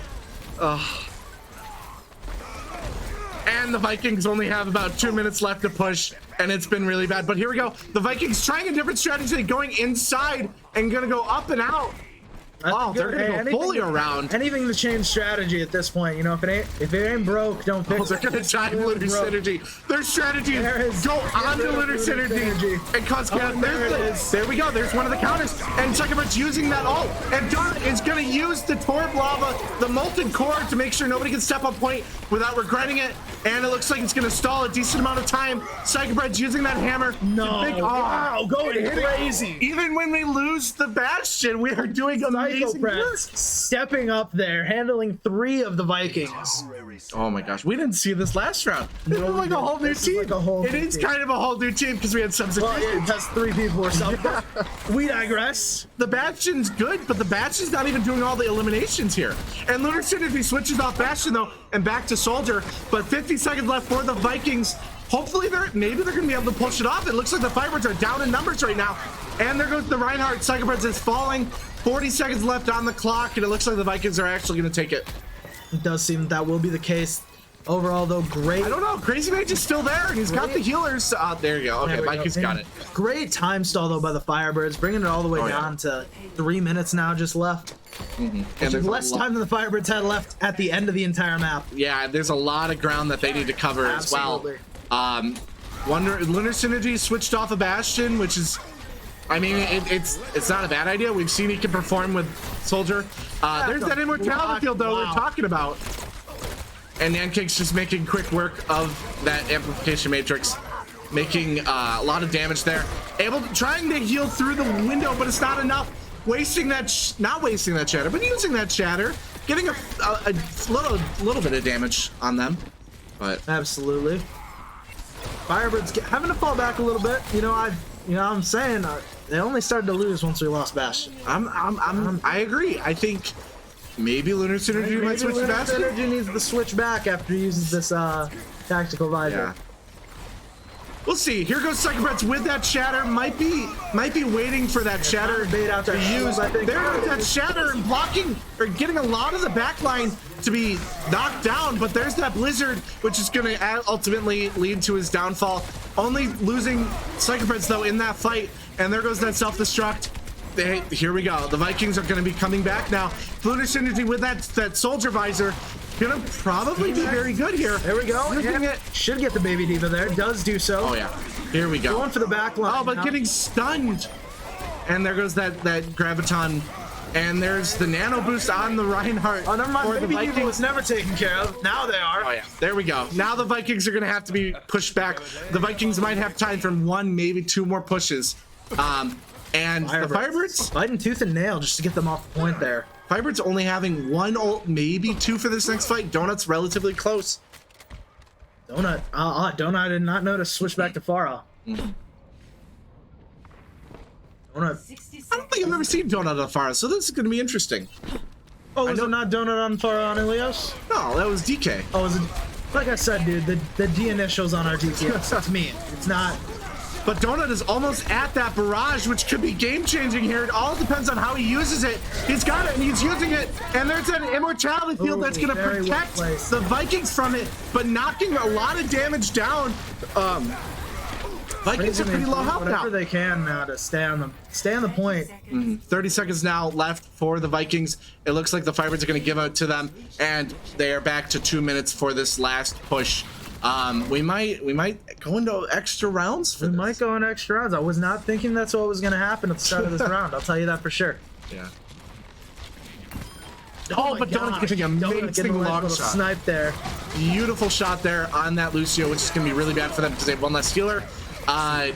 S1: And the Vikings only have about 2 minutes left to push, and it's been really bad. But here we go. The Vikings trying a different strategy, going inside and gonna go up and out. They're gonna go fully around.
S2: Anything to change strategy at this point. You know, if it ain't broke, don't fix
S1: They're
S2: it.
S1: gonna time Lunar Synergy. Their strategy is go onto Lunar Synergy and cause chaos. There we go. There's one of the counters. And Psychobred's using that ult. And Donut is gonna use the Torb Lava, the Molten Core, to make sure nobody can step on point without regretting it. And it looks like it's gonna stall a decent amount of time. Psychobred's using that hammer.
S2: No. Wow, going crazy.
S1: Even when we lose the Bastion, we are doing amazing. amazing work.
S2: Preds stepping up there, handling 3 of the Vikings.
S1: Oh my gosh, we didn't see this last round. This is like a whole new team.
S2: like a whole
S1: It
S2: new
S1: is
S2: team.
S1: kind of a whole new team because we had some
S2: Well,
S1: success.
S2: it has 3 people or something. We digress.
S1: The Bastion's good, but the Bastion's not even doing all the eliminations here. And Lunar Synergy switches off Bastion though and back to Soldier, but 50 seconds left for the Vikings. Hopefully maybe they're gonna be able to push it off. It looks like the Firebirds are down in numbers right now. And there goes the Reinhardt. Psychopreds is falling. 40 seconds left on the clock, and it looks like the Vikings are actually gonna take it.
S2: It does seem that will be the case. Overall, though, great.
S1: I don't know. Crazy Mage is still there, and he's got the healers. There you go. Okay,
S2: There we
S1: Vikings
S2: go.
S1: got it.
S2: Great time stall, though, by the Firebirds, bringing it all the way down to 3 minutes now just left.
S1: And
S2: Which is
S1: there's
S2: less time than the Firebirds had left at the end of the entire map.
S1: Yeah, there's a lot of ground that they need to cover
S2: Absolutely.
S1: as well. Lunar Synergy switched off a Bastion, which is, I mean, it's not a bad idea. We've seen he can perform with Soldier. There's that Immortality field, though, we're talking about. And NECC's just making quick work of that Amplification Matrix, making a lot of damage there. Trying to heal through the window, but it's not enough. Wasting that, not wasting that shatter, but using that shatter, getting a little bit of damage on them. But
S2: Absolutely. Firebirds having to fall back a little bit. I'm saying they only started to lose once we lost Bastion.
S1: I agree. I think maybe Lunar Synergy might switch to
S2: Lunar
S1: Bastion.
S2: Synergy needs to switch back after he uses this tactical visor.
S1: Yeah. We'll see. Here goes Psychopreds with that shatter. Might be waiting for that shatter
S2: bait out
S1: to
S2: that
S1: use.
S2: shield, I think.
S1: There goes that shatter and blocking or getting a lot of the backline to be knocked down. But there's that blizzard, which is going to ultimately lead to his downfall. Only losing Psychopreds though in that fight. And there goes that self-destruct. Here we go. The Vikings are going to be coming back now. Lunar Synergy with that Soldier visor. Gonna probably be very good here.
S2: There we go.
S1: Yeah.
S2: Should get the Baby Diva there. Does do so.
S1: Oh yeah. Here we go.
S2: Going for the back line.
S1: Oh, but
S2: now.
S1: getting stunned. And there goes that Graviton. And there's the nano boost on the Reinhardt.
S2: Oh, never mind.
S1: For the
S2: Baby Diva
S1: Vikings.
S2: was never taken care of. Now they are.
S1: Oh yeah. There we go. Now the Vikings are gonna have to be pushed back. The Vikings might have time for 1, maybe 2 more pushes. And the Firebirds.
S2: Fighting tooth and nail just to get them off the point there.
S1: Firebirds only having 1 ult, maybe 2 for this next fight. Donut's relatively close.
S2: Donut. Donut did not notice. Switch back to Farah. Donut.
S1: I don't think I've ever seen Donut on Farah, so this is gonna be interesting.
S2: Oh, was it not Donut on Farah on Ilios?
S1: No, that was DK.
S2: Oh, was it? Like I said, dude, the D initials on our DTS. That's me. It's not.
S1: But Donut is almost at that barrage, which could be game-changing here. It all depends on how he uses it. He's got it, and he's using it. And there's an Immortality field that's going to
S2: very well
S1: protect
S2: placed.
S1: the Vikings from it, but knocking a lot of damage down. Vikings are pretty low health now.
S2: Whatever they can now to stay on the point.
S1: 30 seconds now left for the Vikings. It looks like the Firebirds are going to give out to them, and they are back to 2 minutes for this last push. We might go into extra rounds for
S2: We
S1: this.
S2: might go in extra rounds. I was not thinking that's what was going to happen at the start of this round. I'll tell you that for sure.
S1: Yeah. Oh,
S2: my
S1: but Donut's
S2: gosh.
S1: getting an
S2: Donut
S1: amazing
S2: getting a
S1: long
S2: little
S1: shot.
S2: snipe there.
S1: Beautiful shot there on that Lucio, which is going to be really bad for them because they have 1 less healer. The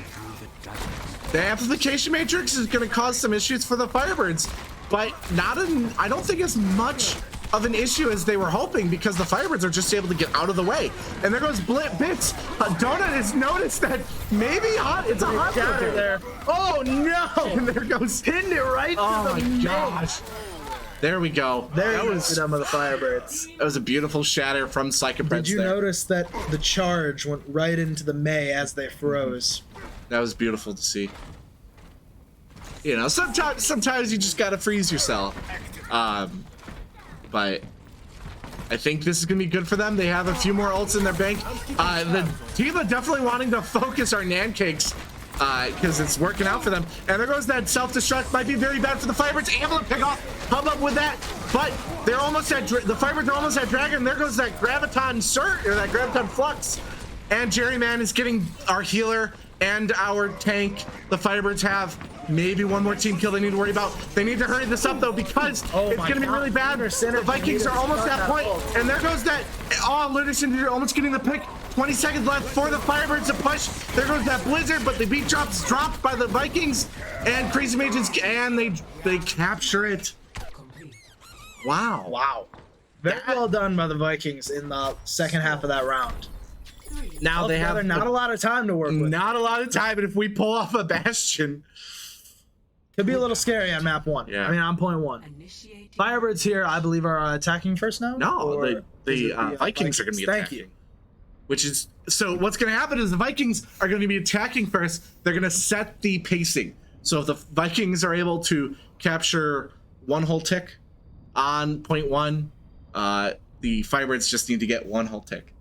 S1: amplification matrix is going to cause some issues for the Firebirds, but I don't think as much of an issue as they were hoping because the Firebirds are just able to get out of the way. And there goes Bits. Donut has noticed that maybe it's a hot
S2: Shatter there. Oh no!
S1: And there goes
S2: Pinned it right
S1: Oh
S2: to the
S1: my
S2: main.
S1: gosh. There we go.
S2: There
S1: that
S2: you
S1: was
S2: go, the Firebirds.
S1: that was a beautiful shatter from Psychopreds.
S2: Did you
S1: there.
S2: notice that the charge went right into the May as they froze?
S1: That was beautiful to see. You know, sometimes you just gotta freeze yourself. But I think this is gonna be good for them. They have a few more ults in their bank. The Diva definitely wanting to focus our Nancakes because it's working out for them. And there goes that self-destruct. Might be very bad for the Firebirds. Able to pick off Hub up with that, but they're almost at the Firebirds are almost at Dragon. There goes that Graviton that Graviton Flux, and Jerryman is getting our healer and our tank. The Firebirds have maybe 1 more team kill they need to worry about. They need to hurry this up though because it's going to be really bad. The Vikings are almost at point, and there goes that. Oh, Lunar almost getting the pick. 20 seconds left for the Firebirds to push. There goes that blizzard, but the beat drops dropped by the Vikings, and Crazy Mages, and they capture it. Wow.
S2: Wow. Very well done by the Vikings in the second half of that round.
S1: Now they have
S2: not a lot of time to work with.
S1: not a lot of time, but if we pull off a Bastion,
S2: Could be a little scary on map 1.
S1: Yeah.
S2: I mean, on point 1.
S3: Initiating
S2: Firebirds here, I believe, are attacking first now?
S1: no,
S2: Or
S1: the
S2: is it
S1: Vikings are going to be
S2: Thank
S1: attacking.
S2: you.
S1: Which is so. What's going to happen is the Vikings are going to be attacking first. They're going to set the pacing. So if the Vikings are able to capture one whole tick on point 1, the Firebirds just need to get one whole tick.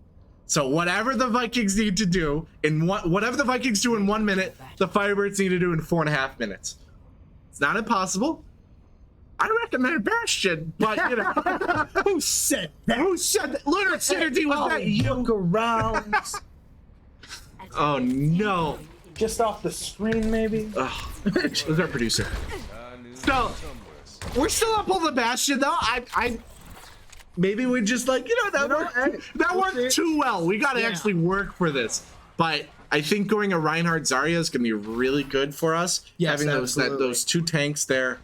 S1: So whatever the Vikings need to do whatever the Vikings do in 1 minute, the Firebirds need to do in 4.5 minutes. It's not impossible. I recommend Bastion, but you know,
S2: Who said that?
S1: who said that? Lunar Synergy was that you?
S2: Look around.
S1: Oh no!
S2: Just off the screen, maybe?
S1: Who's our producer? So we're still up on the Bastion, though. I maybe we just that worked too well. We got to actually work for this, but I think going a Reinhardt Zarya is going to be really good for us.
S2: Yes,
S1: having
S2: absolutely.
S1: those two tanks there.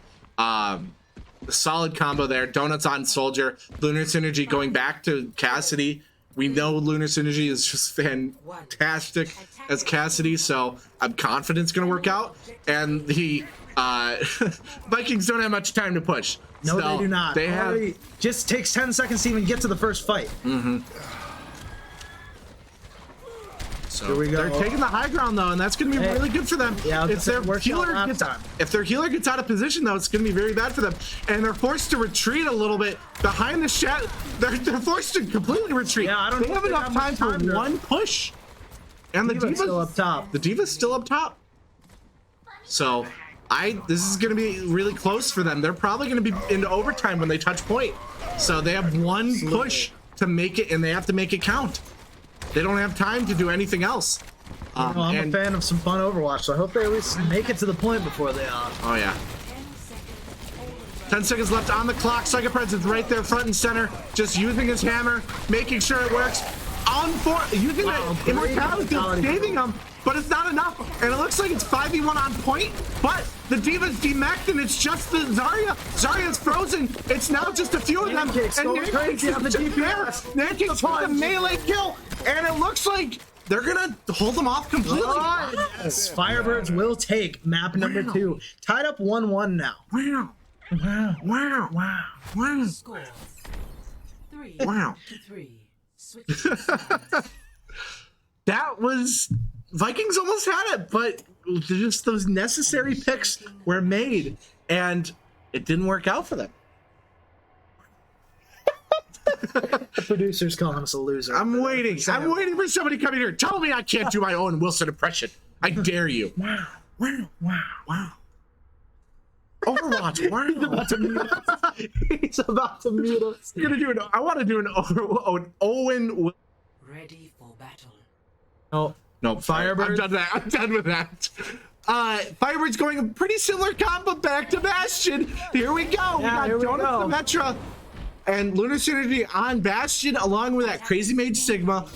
S1: A solid combo there. Donuts on Soldier. Lunar Synergy going back to Cassidy. We know Lunar Synergy is just fantastic as Cassidy, so I'm confident it's going to work out. And the Vikings don't have much time to push.
S2: No,
S1: So
S2: they do not.
S1: They have.
S2: Already just takes 10 seconds to even get to the first fight.
S1: So
S2: Here we go.
S1: they're taking the high ground though, and that's going to be really good for them.
S2: Yeah,
S1: if their healer gets out of position though, it's going to be very bad for them, and they're forced to retreat a little bit behind the shadow. They're forced to completely retreat.
S2: Yeah, I don't
S1: They
S2: know
S1: have
S2: if they
S1: enough
S2: have
S1: time
S2: much
S1: for
S2: time to-
S1: one push, and the
S2: Diva's
S1: Diva's
S2: still up top.
S1: The Diva's still up top. So this is going to be really close for them. They're probably going to be into overtime when they touch point. So they have one push to make it, and they have to make it count. They don't have time to do anything else.
S2: I'm a fan of some fun Overwatch, so I hope they at least make it to the point before they
S1: Oh yeah. 10 seconds left on the clock. Psychopreds is right there, front and center, just using his hammer, making sure it works. Using
S2: Wow,
S1: the
S2: great
S1: immortality,
S2: immortality.
S1: saving him, but it's not enough. And it looks like it's 5v1 on point, but the Diva's demeched and it's just the Zarya. Zarya's frozen. It's now just a few of them.
S2: Nancake's going crazy on the DPS.
S1: Nancake's got a melee kill, and it looks like they're gonna hold them off completely.
S2: Yes, Firebirds will take map number 2. Tied up 1-1 now.
S1: Wow.
S2: Wow.
S1: Wow.
S2: Wow.
S1: Wow.
S3: score 3
S1: Wow.
S3: to 3. Switch.
S1: That was Vikings almost had it, but just those necessary picks were made, and it didn't work out for them.
S2: The producer's calling us a loser.
S1: I'm waiting. I'm waiting for somebody to come in here. Tell me I can't do my own Wilson impression. I dare you.
S2: Wow.
S1: Wow. Wow. Wow. Overwatch. Wow.
S2: He's about to mute us.
S1: I want to do an Owen.
S3: Ready for battle.
S2: Oh,
S1: No,
S2: Firebirds?
S1: I'm done with that. I'm done with that. Firebirds going a pretty similar combo back to Bastion. Here we go.
S2: Yeah,
S1: we
S2: here
S1: got
S2: we
S1: Donuts
S2: go.
S1: the Metra and Lunar Synergy on Bastion, along with that Crazy Mage Sigma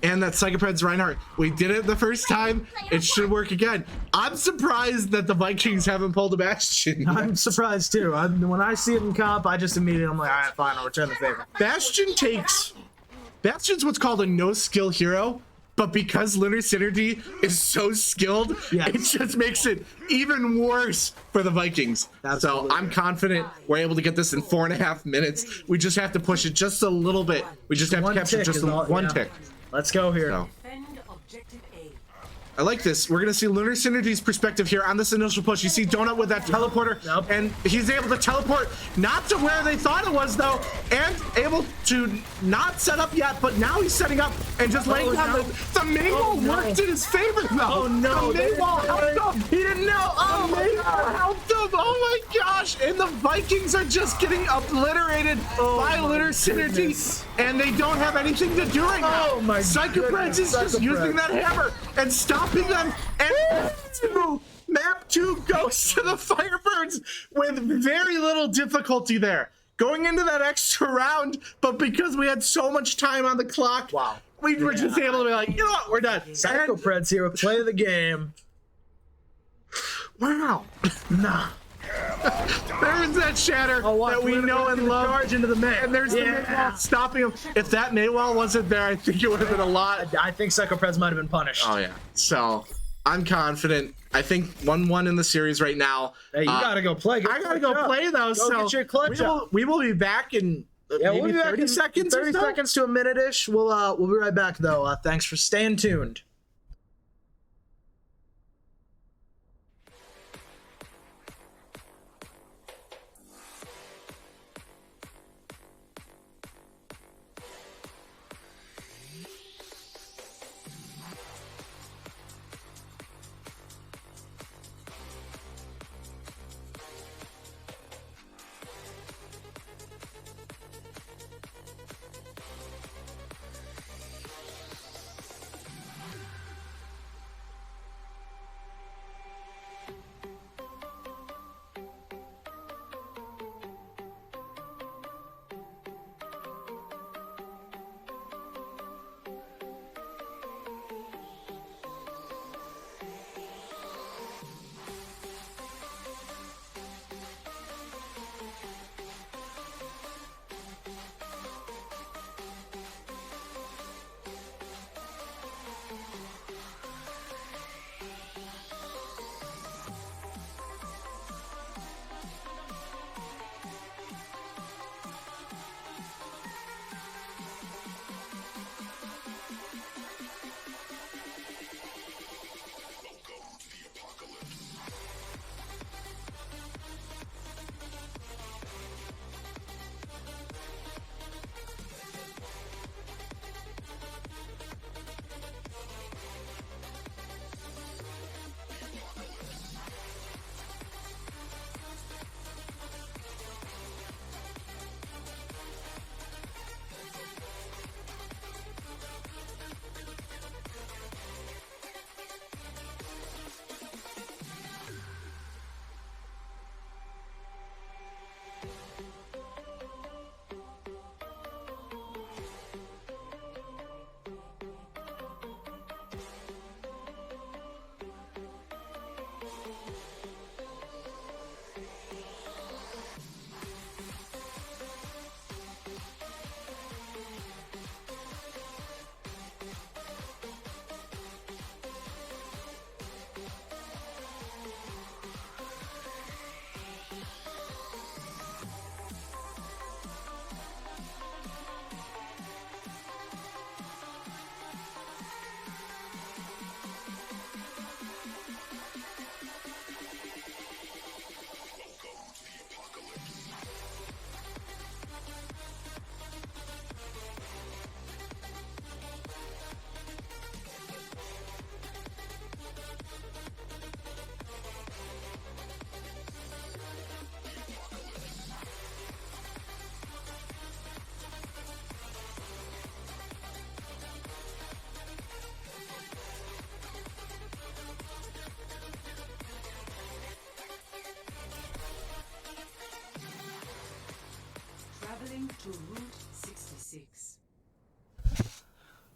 S1: and that Psychopreds Reinhardt. We did it the first time. It should work again. I'm surprised that the Vikings haven't pulled a Bastion.
S2: I'm surprised too. When I see it in comp, I just immediately I'm like, all right, fine, I'll return the favor.
S1: Bastion's what's called a no-skill hero. But because Lunar Synergy is so skilled,
S2: Yes.
S1: it just makes it even worse for the Vikings.
S2: Absolutely.
S1: So I'm confident we're able to get this in 4.5 minutes. We just have to push it just a little bit. We just have to
S2: One
S1: capture
S2: tick
S1: just
S2: is all-
S1: one
S2: yeah.
S1: tick.
S2: Let's go here.
S1: So
S3: Defend objective A.
S1: I like this. We're gonna see Lunar Synergy's perspective here on this initial push. You see Donut with that teleporter,
S2: Yep.
S1: and he's able to teleport not to where they thought it was though, and able to not set up yet, but now he's setting up and just laying down
S2: no.
S1: the main wall
S2: no.
S1: worked in his favor though.
S2: Oh, no.
S1: The main wall helped him.
S2: He didn't know.
S1: Oh
S2: Oh
S1: my God, helped him! Oh my gosh! And the Vikings are just getting obliterated by
S2: my
S1: Lunar Synergy,
S2: goodness.
S1: and they don't have anything to do right now.
S2: Oh my
S1: Psychopreds
S2: goodness,
S1: is just
S2: Psychopreds.
S1: using that hammer and stopping them. And map 2 goes to the Firebirds with very little difficulty there. Going into that extra round, but because we had so much time on the clock,
S2: Wow.
S1: we were just able to be like, you know what, we're done.
S2: Psychopreds here with play of the game.
S1: Wow.
S2: Nah.
S1: There's that shatter that we know and love.
S2: Charge into the mid.
S1: And there's the mid wall stopping him. If that mid wall wasn't there, I think it would have been a lot.
S2: I think Psycho Preds might have been punished.
S1: Oh, yeah. So, I'm confident. I think 1-1 in the series right now.
S2: Hey, you gotta go play.
S1: I gotta go play, though.
S2: Go get your clutch up.
S1: We will be back in
S2: We'll
S1: maybe
S2: be back
S1: 30
S2: in
S1: seconds
S2: 30
S1: or so?
S2: seconds to a minute-ish. We'll be right back, though. Thanks for staying tuned.
S3: Traveling to Route 66.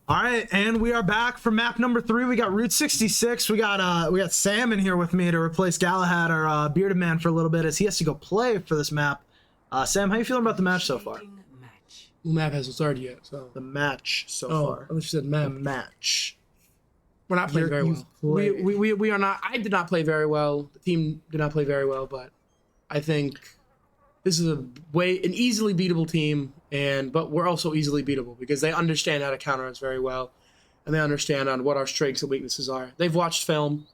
S2: All right, and we are back for map number 3. We got Route 66. We got Sam in here with me to replace Galahad, our bearded man, for a little bit as he has to go play for this map. Sam, how you feeling about the match so far?
S3: Match.
S4: The map hasn't started yet, so.
S2: The match so
S4: Oh,
S2: far.
S4: I thought you said
S2: The
S4: map.
S2: match.
S4: We're not playing very
S2: you've
S4: well.
S2: played.
S4: We are not. I did not play very well. The team did not play very well, but I think this is an easily beatable team, but we're also easily beatable because they understand how to counter us very well, and they understand on what our strengths and weaknesses are. They've watched film,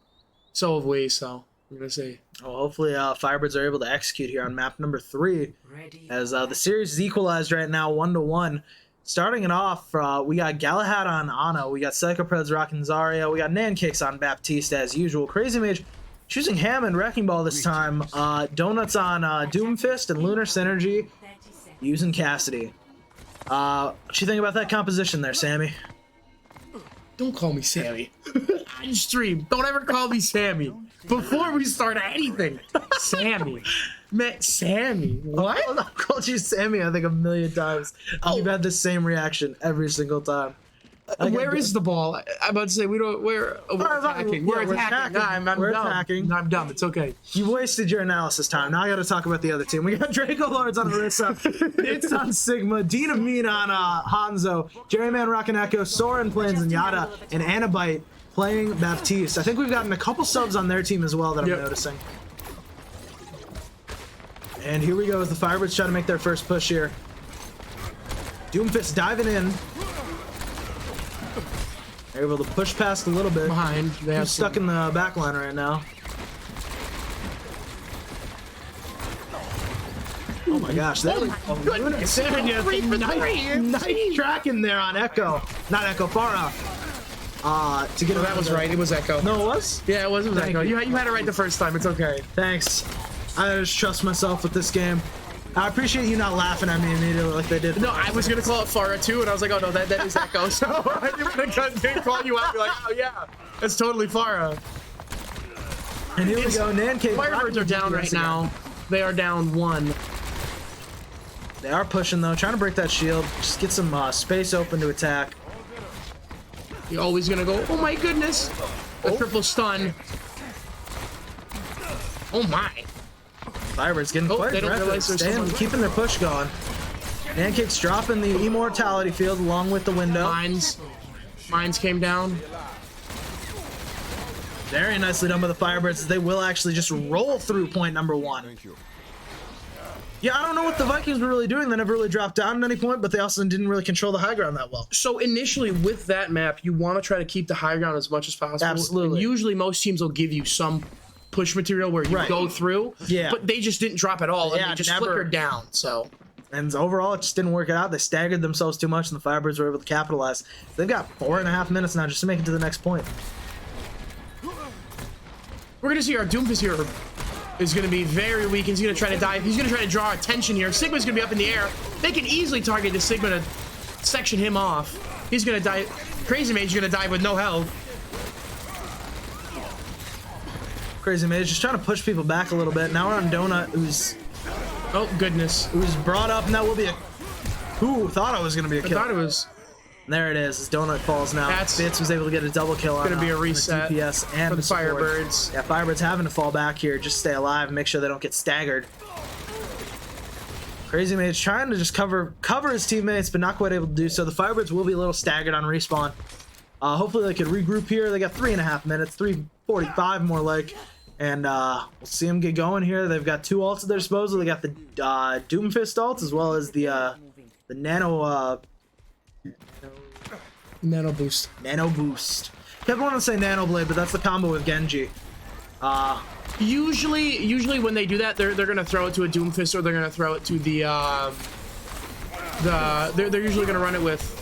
S4: so have we. So we're gonna see.
S2: Well, hopefully, Firebirds are able to execute here on map number 3,
S3: Ready.
S2: as the series is equalized right now, 1-1. Starting it off, we got Galahad on Ana, we got Psycho Preds rocking Zarya, we got NECC on Baptiste as usual. Crazy Mage choosing Hammond Wrecking Ball this time. Donuts on Doomfist and Lunar Synergy
S3: 30 seconds.
S2: using Cassidy. What you think about that composition there, Sammy?
S4: Don't call me Sammy. On stream, don't ever call me Sammy before we start anything. Sammy, Sammy. What?
S2: I've called you Sammy, I think, a million times. You've had the same reaction every single time.
S4: Where is the ball? I'm about to say we're attacking.
S2: yeah,
S4: We're
S2: we're
S4: attacking.
S2: attacking.
S4: I'm
S2: We're
S4: dumb.
S2: attacking.
S4: I'm dumb. It's okay.
S2: You wasted your analysis time. Now I got to talk about the other team. We got Draco Lords on Orisa, It's on Sigma, Dean of Mean on Hanzo, Jerryman rocking Echo, Soren playing Zenyatta, and Anabite playing Baptiste. I think we've gotten a couple subs on their team as well that I'm noticing. And here we go as the Firebirds try to make their first push here. Doomfist diving in. They're able to push past a little bit.
S4: Behind. They have
S2: He's stuck in the back line right now. Oh my gosh. There we go.
S4: Goodness.
S2: Nice tracking there on Echo. Not Echo, Farah. To get
S4: That was right. It was Echo.
S2: No, it was?
S4: Yeah, it was
S2: Thank
S4: Echo.
S2: you.
S4: You had it right the first time. It's okay.
S2: Thanks. I just trust myself with this game. I appreciate you not laughing at me immediately like they did.
S4: No, I was gonna call it Farah too, and I was like, oh no, that is Echo. So I didn't call you out. And be like, oh yeah, that's totally Farah.
S2: And here we go. NECC.
S4: Firebirds are down right now. They are down 1.
S2: They are pushing though, trying to break that shield. Just get some space open to attack.
S4: You're always gonna go, oh my goodness. A triple stun. Oh my.
S2: Firebirds getting quite
S4: they don't
S2: aggressive,
S4: realize there's someone-
S2: keeping their push going. NECC's dropping the immortality field along with the window.
S4: Mines came down.
S2: Very nicely done by the Firebirds as they will actually just roll through point number 1. Yeah, I don't know what the Vikings were really doing. They never really dropped down at any point, but they also didn't really control the high ground that well.
S4: So initially with that map, you want to try to keep the high ground as much as possible.
S2: Absolutely.
S4: And usually most teams will give you some push material where you go through.
S2: Yeah.
S4: But they just didn't drop at all.
S2: Yeah,
S4: And they just
S2: never.
S4: flickered down. So
S2: And overall, it just didn't work out. They staggered themselves too much, and the Firebirds were able to capitalize. They've got 4.5 minutes now just to make it to the next point.
S4: we're gonna see our Doomfist here is gonna be very weak. He's gonna try to dive. He's gonna try to draw attention here. Sigma's gonna be up in the air. They can easily target the Sigma to section him off. He's gonna die. Crazy Mage is gonna die with no health.
S2: Crazy Mage just trying to push people back a little bit. Now we're on Donut, who's
S4: Oh goodness.
S2: brought up, and that will be a... Who thought it was going to be a
S4: I
S2: kill?
S4: thought it was
S2: There it is. As Donut falls now.
S4: That's
S2: Fitz was able to get a double kill on
S4: gonna be a
S2: on the
S4: reset
S2: DPS and
S4: for the
S2: support.
S4: Firebirds.
S2: Yeah, Firebirds having to fall back here, just stay alive and make sure they don't get staggered. Crazy Mage trying to just cover his teammates, but not quite able to do so. The Firebirds will be a little staggered on respawn. Hopefully they could regroup here. They got 3.5 minutes, 3:45 more like. And we'll see them get going here. They've got 2 ults at their disposal. They got the Doomfist ult as well as the Nano
S4: Nano boost.
S2: Nano Boost. Kept wanting to say Nano Blade, but that's the combo with Genji.
S4: Usually when they do that, they're gonna throw it to a Doomfist or they're gonna throw it to the they're usually gonna run it with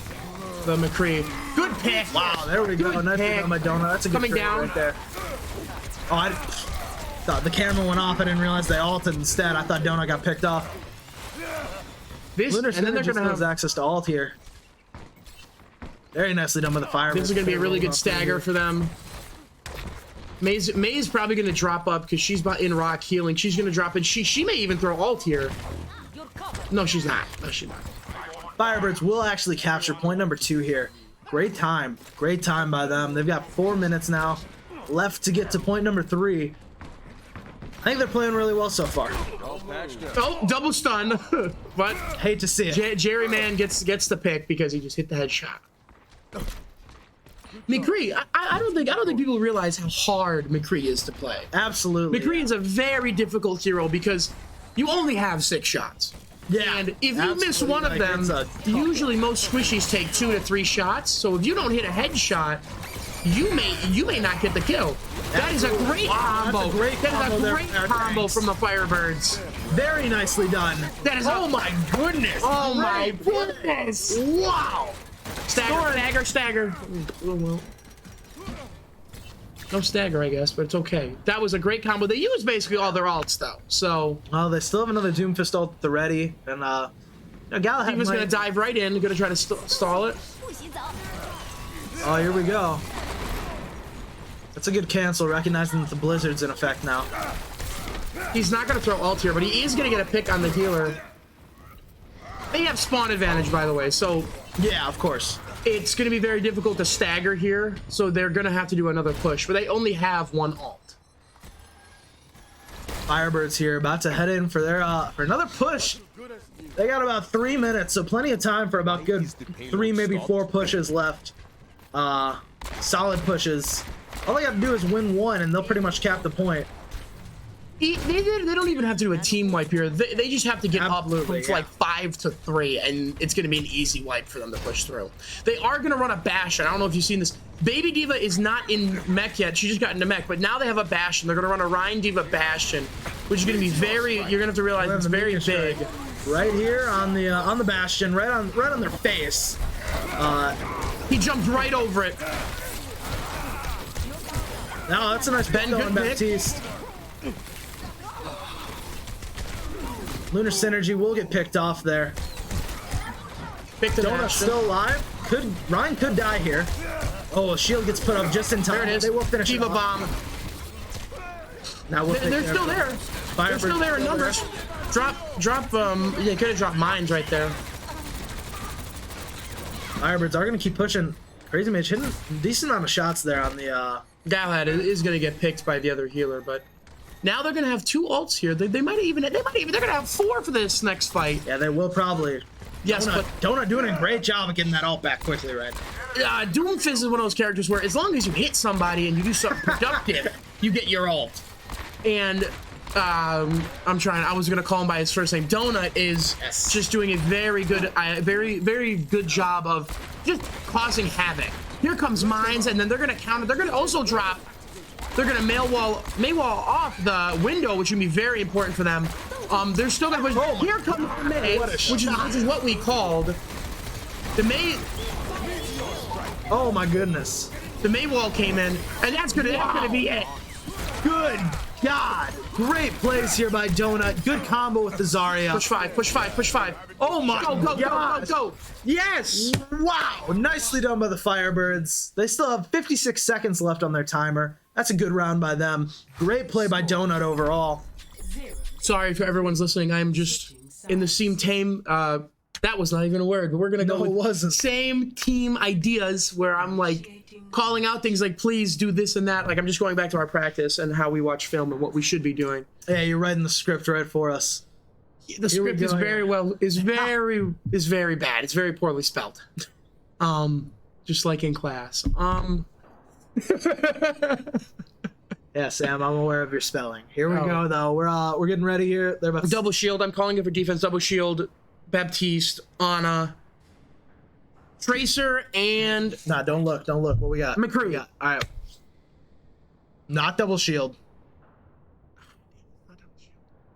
S4: the McCree. Good pick.
S2: Wow, there we go.
S4: Good
S2: Nice
S4: pick.
S2: on my donut. That's a good
S4: Coming
S2: trade
S4: down.
S2: right there. Oh, I thought the camera went off. I didn't realize they ulted instead. I thought Donut got picked off.
S4: This
S2: Lunar
S4: and then they're gonna have
S2: access to ult here. Very nicely done by the Firebirds.
S4: this is gonna be a really good stagger for them. May's probably gonna drop up because she's in rock healing. She's gonna drop in. She may even throw ult here. No, she's not. No, she's not.
S2: Firebirds will actually capture point number 2 here. Great time by them. They've got 4 minutes now left to get to point number 3. I think they're playing really well so far.
S4: Oh, double stun. But
S2: Hate to see it.
S4: Jerry Man gets the pick because he just hit the headshot. McCree, I don't think people realize how hard McCree is to play.
S2: Absolutely.
S4: McCree is a very difficult hero because you only have 6 shots.
S2: Yeah.
S4: And if you miss one of them, usually most squishies take 2 to 3 shots. So if you don't hit a headshot, you may not get the kill. That is a great combo.
S2: That's a great combo there from our
S4: combo
S2: tanks.
S4: from the Firebirds.
S2: Very nicely done.
S4: That is
S2: my goodness.
S4: Oh my goodness!
S2: Wow.
S4: Stagger. Oh, well. No stagger, I guess, but it's okay. That was a great combo. They used basically all their alts though, so
S2: Oh, they still have another Doomfist ult at the ready, and Galahad
S4: he was
S2: might...
S4: gonna dive right in, gonna try to stall it.
S2: Oh, here we go. That's a good cancel, recognizing that the Blizzard's in effect now.
S4: He's not gonna throw ult here, but he is gonna get a pick on the healer. They have spawn advantage, by the way, so
S2: Yeah, of course.
S4: it's going to be very difficult to stagger here, so they're going to have to do another push, but they only have one ult.
S2: Firebirds here about to head in for their for another push. They got about 3 minutes, so plenty of time for about good 3, maybe 4 pushes left. Solid pushes. All they got to do is win one, and they'll pretty much cap the point.
S4: They don't even have to do a team wipe here. They just have to get
S2: Absolutely,
S4: up from like 5-3, and it's going to be an easy wipe for them to push through. They are going to run a Bastion. I don't know if you've seen this. Baby D.Va is not in mech yet. She just got into mech, but now they have a Bastion. They're going to run a Rein D.Va Bastion, which is going to be very. You're going to have to realize it's very big.
S2: Right here on the Bastion, right on their face.
S4: He jumped right over it.
S2: Now that's a nice
S4: Ben,
S2: pick on
S4: good pick.
S2: Baptiste. Lunar Synergy will get picked off there.
S4: Pick the
S2: Donut's
S4: Bastion.
S2: still alive. Ryan could die here. Oh, a shield gets put up just in time.
S4: There it is.
S2: They will finish
S4: D.Va
S2: it off.
S4: bomb.
S2: Now we'll
S4: They're still there. They're still there in numbers. Drop. Yeah, could have dropped mines right there.
S2: Firebirds are gonna keep pushing. Crazy Mage hitting a decent amount of shots there on the.
S4: Galahad is going to get picked by the other healer, but now they're going to have 2 ults here. They might even. They're going to have 4 for this next fight.
S2: Yeah, they will probably.
S4: Yes, but
S2: Donut doing a great job of getting that ult back quickly, right?
S4: Doomfist is one of those characters where as long as you hit somebody and you do something productive, you get your ult. And I was gonna call him by his first name. Donut is just doing a very good, very good job of just causing havoc. Here comes mines, and then they're gonna counter. They're gonna also drop. They're gonna Maywall off the window, which would be very important for them. They're still gonna push. Here comes the May, which is what we called the May.
S2: Oh my goodness.
S4: The Maywall came in, and that's gonna be it.
S2: Good God. Great plays here by Donut. Good combo with the Zarya.
S4: Push 5, push 5, push 5.
S2: Oh my God.
S4: Go. Yes!
S2: Wow. Nicely done by the Firebirds. They still have 56 seconds left on their timer. That's a good round by them. Great play by Donut overall.
S4: Sorry for everyone's listening. I'm just in the same team. That was not even a word, but we're gonna go
S2: No, it
S4: with
S2: wasn't.
S4: same team ideas where I'm like calling out things like please do this and that. Like I'm just going back to our practice and how we watch film and what we should be doing.
S2: Yeah, you're writing the script right for us.
S4: The script is very bad. It's very poorly spelled. Just like in class.
S2: Yeah, Sam, I'm aware of your spelling. Here we
S4: Oh.
S2: go though. We're getting ready here. They're about to
S4: Double shield. I'm calling it for defense. Double shield. Baptiste, Ana, Tracer, and
S2: Nah, don't look. What we got?
S4: McCree.
S2: What we got? All right. Not double shield.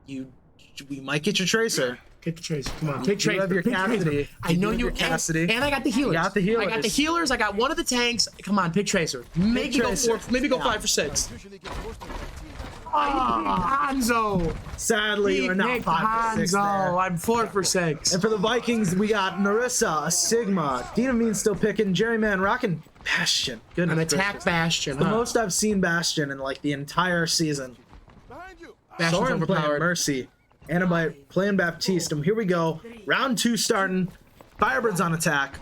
S2: We might get your Tracer.
S4: Take the Tracer. Come on, take Tracer.
S2: You have your
S4: Take
S2: Cassidy.
S4: Tracer. I know
S2: have
S4: you
S2: your Cassidy.
S4: And I got the healers.
S2: You got the healers.
S4: I got the healers. I got one of the tanks. Come on, pick Tracer. Maybe
S2: Tracer.
S4: go 4. Maybe go
S2: Yeah.
S4: 5 for 6. Hanzo.
S2: Sadly,
S4: He
S2: we're not
S4: picked
S2: 5 for 6 there.
S4: Hanzo. I'm 4 for 6.
S2: And for the Vikings, we got Narissa, a Sigma, Dina Mean still picking, Jerry Man rocking Bastion. Goodness
S4: An attack
S2: gracious.
S4: Bastion.
S2: The
S4: Huh?
S2: most I've seen Bastion in like the entire season.
S4: Bastion's
S2: Soren playing
S4: overpowered.
S2: Mercy. Anabite playing Baptiste. And here we go. Round 2 starting. Firebirds on attack.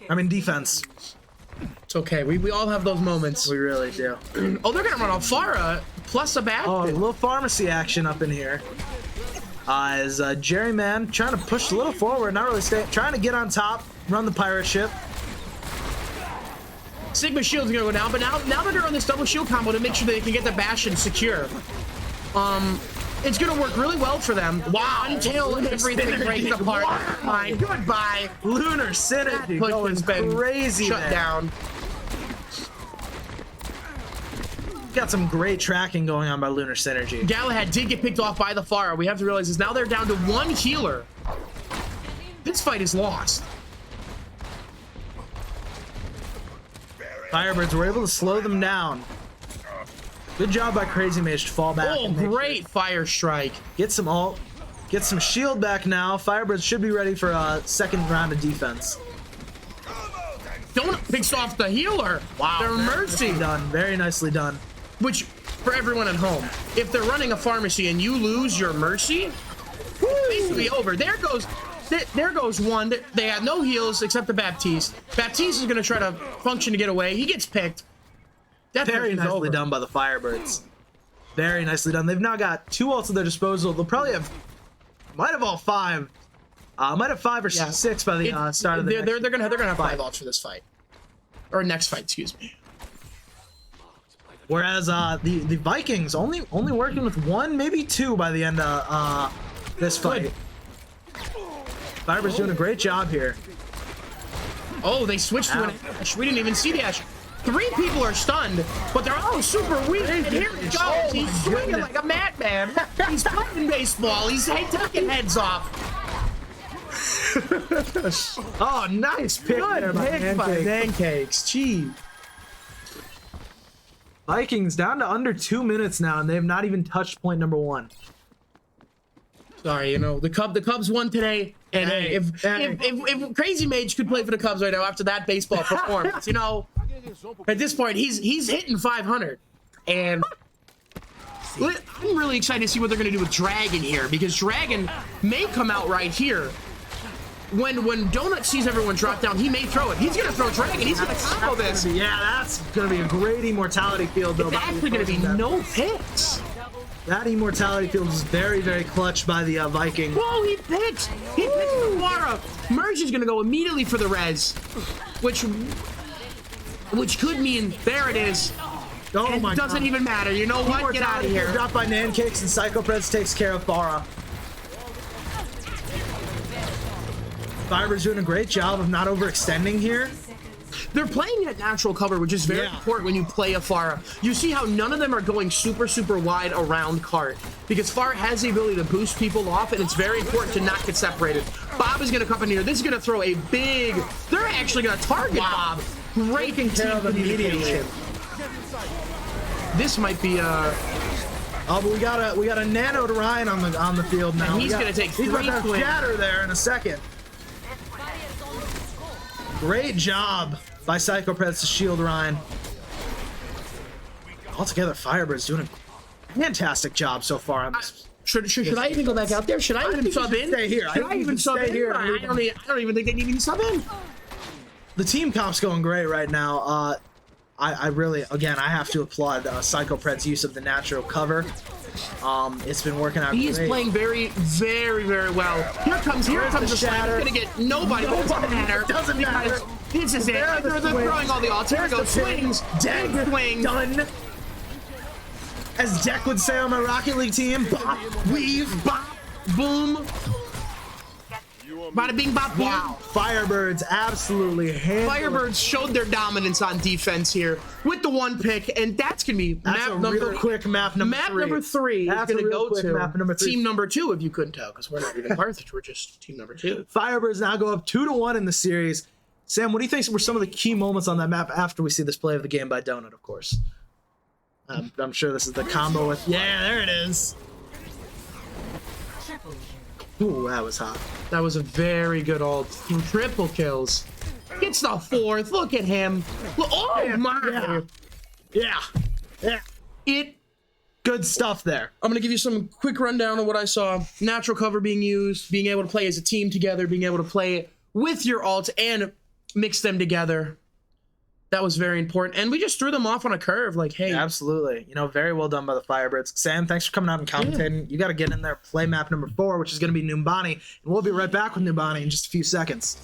S2: I mean defense.
S4: It's okay. We all have those moments.
S2: We really do.
S4: Oh, they're gonna run Alfara plus a Bastion.
S2: Oh, a little pharmacy action up in here. As Jerry Man trying to push a little forward, not really trying to get on top, run the pirate ship.
S4: Sigma shield's gonna go down, but now they're gonna run this double shield combo to make sure they can get the Bastion secure. It's gonna work really well for them. Wow! Until everything breaks apart. Fine. Goodbye.
S2: Lunar Synergy
S4: Push
S2: going
S4: has been
S2: crazy
S4: shut
S2: there.
S4: down.
S2: Got some great tracking going on by Lunar Synergy.
S4: Galahad did get picked off by the Pharah. We have to realize is now they're down to 1 healer. This fight is lost.
S2: Firebirds were able to slow them down. Good job by Crazy Mage to fall back.
S4: Oh,
S2: and make
S4: great fire strike.
S2: Get some ult. Get some shield back now. Firebirds should be ready for a second round of defense.
S4: Donut picks off the healer.
S2: Wow.
S4: Their Mercy.
S2: Done. Very nicely done.
S4: Which, for everyone at home, if they're running a pharmacy and you lose your Mercy, it's basically over. There goes There goes one. They had no heals except the Baptiste. Baptiste is going to try to function to get away. He gets picked. That
S2: Very
S4: pushes
S2: nicely
S4: over.
S2: done by the Firebirds. Very nicely done. They've now got 2 ults at their disposal. They'll probably have, might have all 5. Might have 5 or 6 by the start of the
S4: They're
S2: next
S4: gonna have 5
S2: fight.
S4: ults for this fight, or next fight, excuse me.
S2: Whereas the Vikings only working with 1, maybe 2 by the end of this fight. Firebirds doing a great job here.
S4: Oh, they switched to an Ash. We didn't even see the Ash. 3 people are stunned, but they're all super weak. And here he goes. He's swinging like a madman. He's playing baseball. He's taking heads off.
S2: Oh, nice pick there by Pancake.
S4: Pancakes. Gee.
S2: Vikings down to under 2 minutes now, and they have not even touched point number 1.
S4: Sorry, the Cubs won today, and
S2: Hey,
S4: if Crazy Mage could play for the Cubs right now after that baseball performance, at this point he's hitting 500, and I'm really excited to see what they're going to do with Dragon here, because Dragon may come out right here. When Donut sees everyone drop down, he may throw it. He's going to throw Dragon. He's going to combo this.
S2: Yeah, that's going to be a great immortality field, though.
S4: It's actually going to be no picks.
S2: That immortality field is very, very clutch by the Vikings.
S4: Whoa, he picks the Quara. Merge is going to go immediately for the res, which could mean, there it is.
S2: Oh
S4: It
S2: my
S4: doesn't
S2: God.
S4: even matter. You know what? Get out of here.
S2: Dropped by Nancakes, and Psychopreds takes care of Bara. Firebirds doing a great job of not overextending here.
S4: They're playing at natural cover, which is very important when you play a Pharah. You see how none of them are going super, super wide around Cart, because Pharah has the ability to boost people off, and it's very important to not get separated. Bob is going to come in here. This is going to throw a big... They're actually going to target Bob. Great
S2: care of
S4: communication. This might be a...
S2: Oh, but we got a nano to Ryan on the field now.
S4: And he's going to take 3
S2: He's about to
S4: swings.
S2: shatter there in a second. Great job by Psychopreds to shield Ryan. Altogether, Firebirds doing a fantastic job so far on this.
S4: Should I even go back out there? Should I even sub in?
S2: Stay here.
S4: Should I even sub in?
S2: Here.
S4: I don't even think they need me to sub in.
S2: The team comp's going great right now. I really, again, I have to applaud Psychopred's use of the natural cover. It's been working out
S4: He is
S2: great.
S4: playing very, very, very well. Here comes the shatter. He's gonna get nobody. Doesn't matter.
S2: Doesn't matter.
S4: This is it. They're throwing all the ults. Here goes swings. Dead swings.
S2: Done. As Deck would say on my Rocket League team, bop, weave, bop.
S4: Boom. Bada bing, bop, boom.
S2: Wow. Firebirds absolutely handled.
S4: Firebirds showed their dominance on defense here with the 1 pick, and that's gonna be
S2: That's
S4: map
S2: a
S4: number
S2: real quick map number 3.
S4: Map number 3
S2: That's
S4: is
S2: a
S4: going to
S2: real
S4: go
S2: quick
S4: to
S2: map number 3.
S4: team number 2, if you couldn't tell, because we're not even Carthage. We're just team number 2.
S2: Firebirds now go up 2-1 in the series. Sam, what do you think were some of the key moments on that map after we see this play of the game by Donut, of course? I'm sure this is the combo with... Yeah, there it is. Ooh, that was hot.
S4: That was a very good ult. 3 kills. Gets the 4th. Look at him. Oh my!
S2: Yeah. Good stuff there.
S4: I'm gonna give you some quick rundown of what I saw. Natural cover being used, being able to play as a team together, being able to play with your ult and mix them together. That was very important. And we just threw them off on a curve. Like, hey.
S2: Absolutely. Very well done by the Firebirds. Sam, thanks for coming out and commentating. You got to get in there, play map number 4, which is going to be Numbani. And we'll be right back with Numbani in just a few seconds.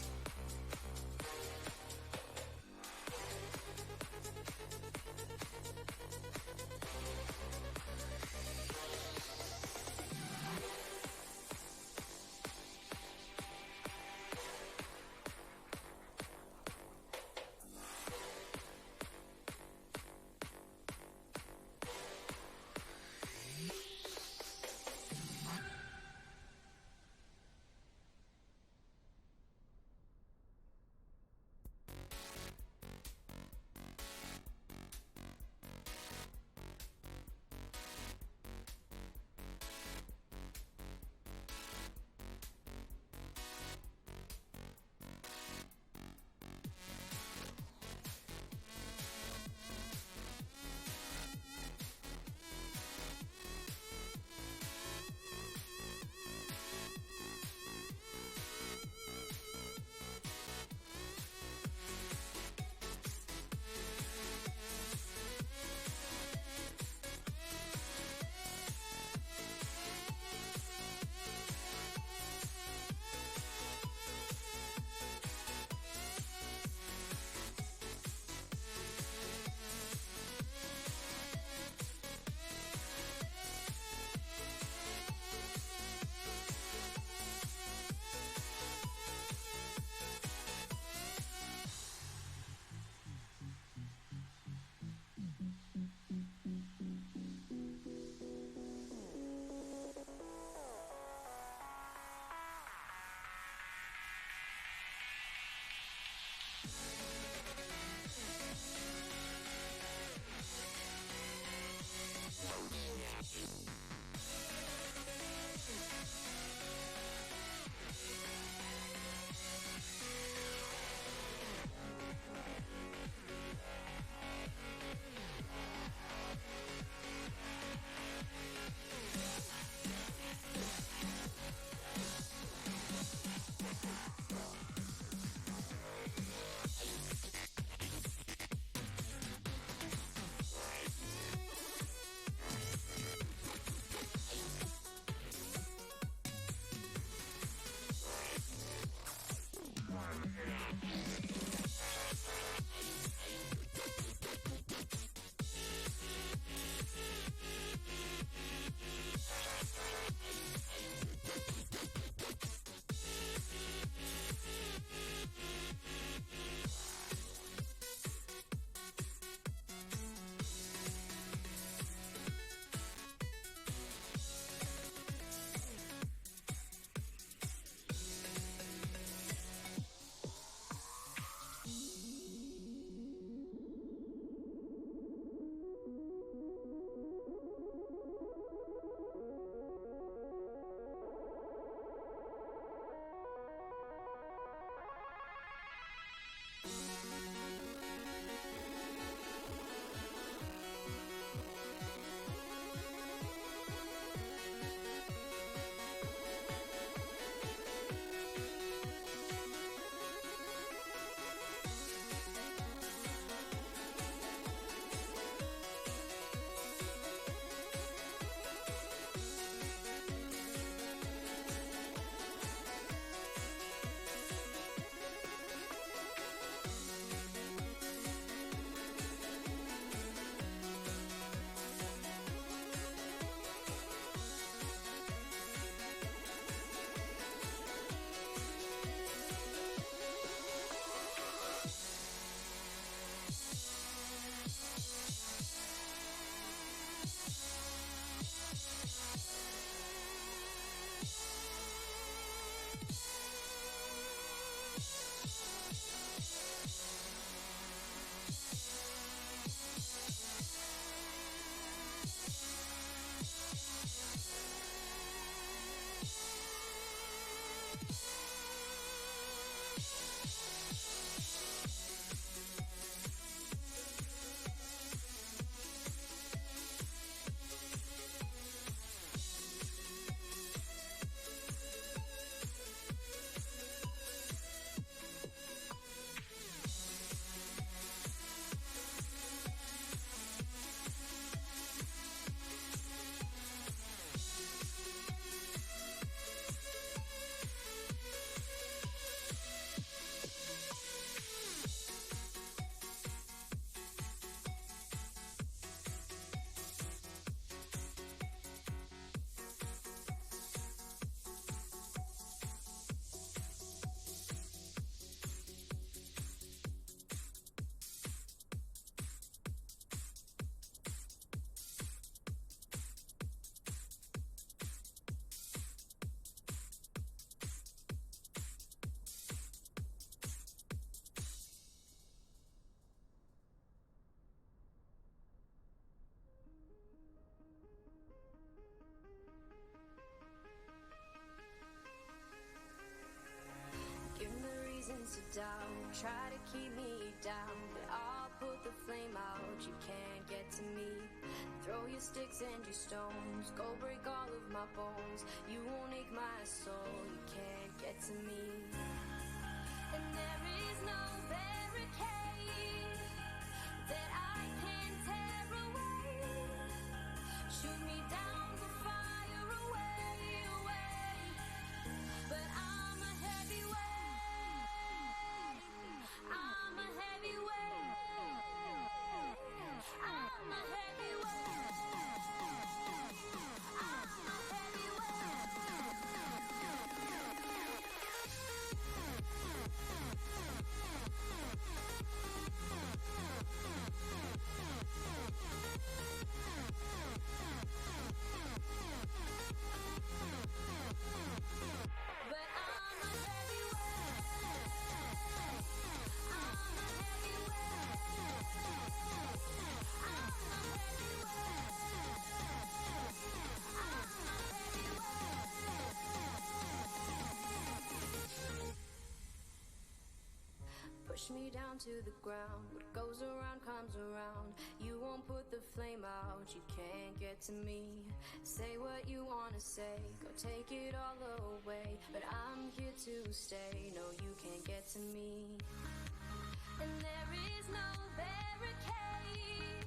S5: doubt, try to keep me down, but I'll put the flame out. You can't get to me. Throw your sticks and your stones, go break all of my bones. You won't ache my soul, you can't get to me. And there is no barricade that I can tear away. Shoot me down to fire away, away. But I'm a heavyweight. I'm a heavyweight. I'm a heavyweight. I'm a push me down to the ground. What goes around comes around. You won't put the flame out. You can't get to me. Say what you wanna say. Go take it all away. But I'm here to stay. No, you can't get to me. And there is no barricade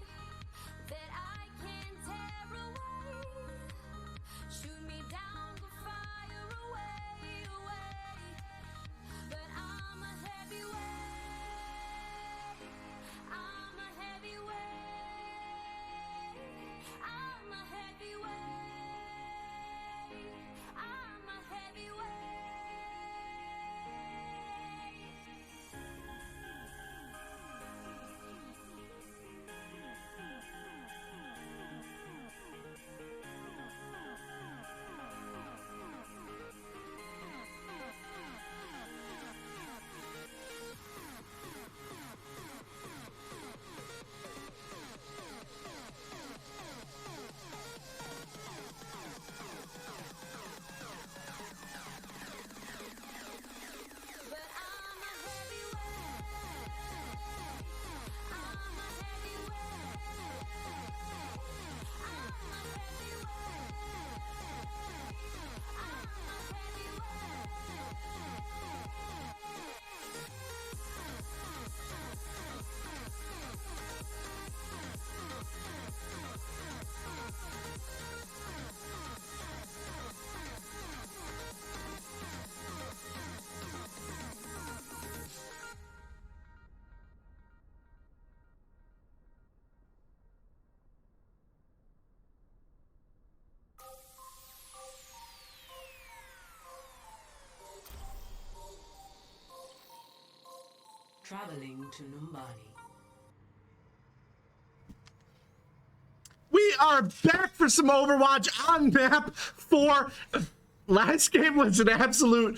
S5: that I can tear away. Shoot me down, go fire away, away. But I'm a heavyweight. I'm a heavyweight. I'm a heavyweight. I'm a heavyweight.
S3: Traveling to Numbani.
S1: We are back for some Overwatch on map 4. Last game was an absolute...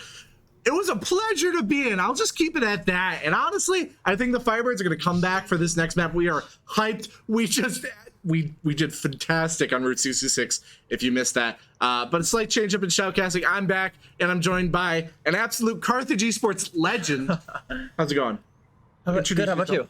S1: It was a pleasure to be in. I'll just keep it at that. And honestly, I think the Firebirds are going to come back for this next map. We are hyped. We did fantastic on Route 66 if you missed that. But a slight change up in shoutcasting. I'm back, and I'm joined by an absolute Carthage esports legend. How's it going?
S6: Good, how about you?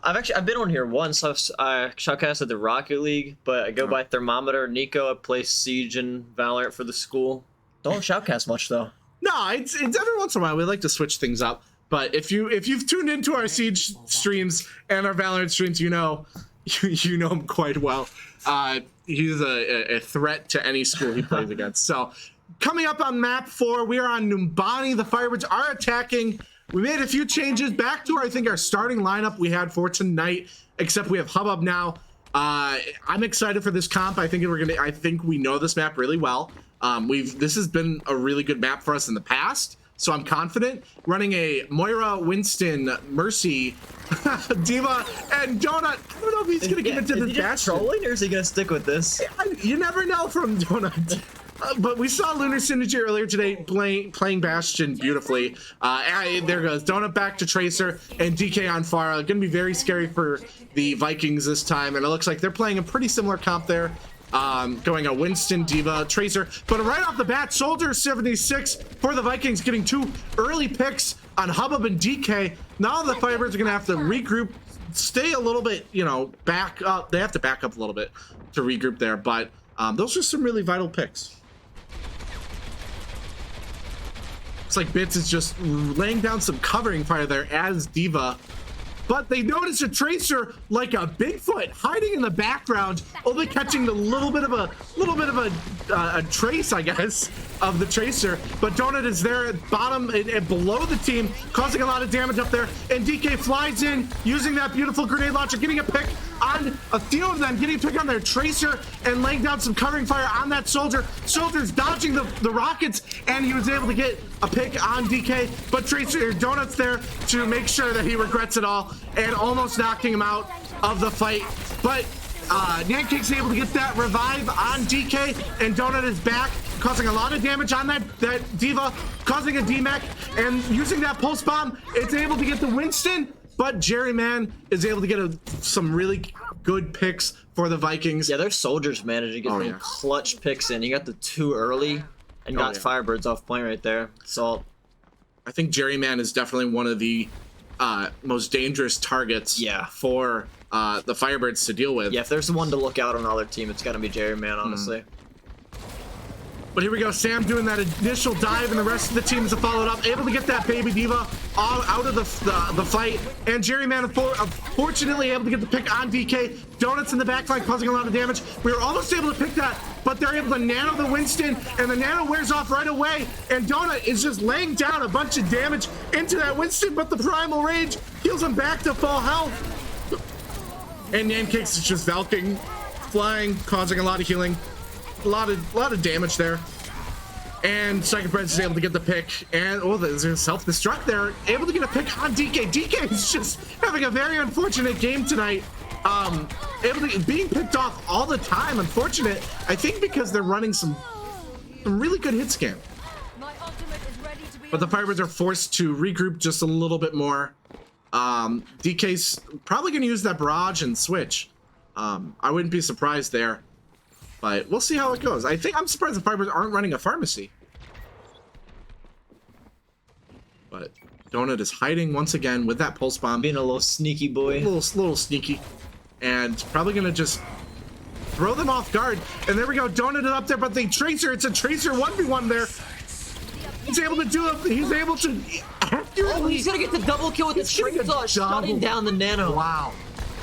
S6: I've been on here once. I shoutcasted the Rocket League, but I go by Thermometer. Nico, I play Siege and Valorant for the school. Don't shoutcast much though.
S1: No, it's every once in a while we like to switch things up. But if you've tuned into our Siege streams and our Valorant streams, you know him quite well. He's a threat to any school he plays against. So coming up on map 4, we are on Numbani. The Firebirds are attacking. We made a few changes back to I think our starting lineup we had for tonight, except we have Hubbub now. I'm excited for this comp. I think we know this map really well. This has been a really good map for us in the past, so I'm confident. Running a Moira, Winston, Mercy, Diva, and Donut. I don't know if he's gonna give it to the Bastion.
S6: Trolling, or is he gonna stick with this?
S1: You never know from Donut. But we saw Lunar Synergy earlier today playing Bastion beautifully. There goes Donut back to Tracer and DK on Pharah. Gonna be very scary for the Vikings this time, and it looks like they're playing a pretty similar comp there. Going a Winston, Diva, Tracer, but right off the bat, Soldier 76 for the Vikings, getting 2 early picks on Hubbub and DK. Now the Firebirds are going to have to regroup, stay a little bit, you know, back up. They have to back up a little bit to regroup there, but those are some really vital picks. Looks like Bits is just laying down some covering fire there as D.Va. But they notice a Tracer like a Bigfoot hiding in the background, only catching a little bit of a trace, I guess, of the Tracer. But Donut is there at bottom and below the team, causing a lot of damage up there. And DK flies in, using that beautiful grenade launcher, getting a pick on a few of them, getting a pick on their Tracer and laying down some covering fire on that Soldier. Soldier's dodging the rockets, and he was able to get a pick on DK, but Donut's there to make sure that he regrets it all and almost knocking him out of the fight. But NECC's able to get that revive on DK, and Donut is back, causing a lot of damage on that D.Va, causing a DMAC, and using that pulse bomb, it's able to get the Winston, but Jerry Man is able to get some really good picks for the Vikings.
S6: Yeah, their Soldiers managed to get some clutch picks in. You got the 2 early and got Firebirds off point right there. So
S1: I think Jerry Man is definitely one of the most dangerous targets for the Firebirds to deal with.
S6: Yeah, if there's one to look out on another team, it's gonna be Jerry Man, honestly.
S1: But here we go, Sam doing that initial dive, and the rest of the team is followed up, able to get that baby D.Va all out of the fight. And Jerry Man, unfortunately, able to get the pick on DK. Donuts in the backline causing a lot of damage. We were almost able to pick that, but they're able to nano the Winston, and the nano wears off right away. And Donut is just laying down a bunch of damage into that Winston, but the Primal Rage heals him back to full health. And NECC is just Valking, flying, causing a lot of healing. A lot of damage there, and Psychoprince is able to get the pick, and there's a self-destruct there, able to get a pick on DK. DK is just having a very unfortunate game tonight, being picked off all the time. Unfortunate, I think, because they're running some really good hit scan, but the Firebirds are forced to regroup just a little bit more. DK's probably going to use that barrage and switch. I wouldn't be surprised there. But we'll see how it goes. I'm surprised the Firebirds aren't running a pharmacy. But Donut is hiding once again with that pulse bomb.
S6: Being a little sneaky boy.
S1: A little sneaky. And probably going to just throw them off guard. And there we go. Donut is up there, but the Tracer, it's a Tracer 1v1 there. He's able to do it. He's able to accurately.
S6: Oh, he's going to get the double kill with the Tracer, shutting down the nano.
S1: Wow.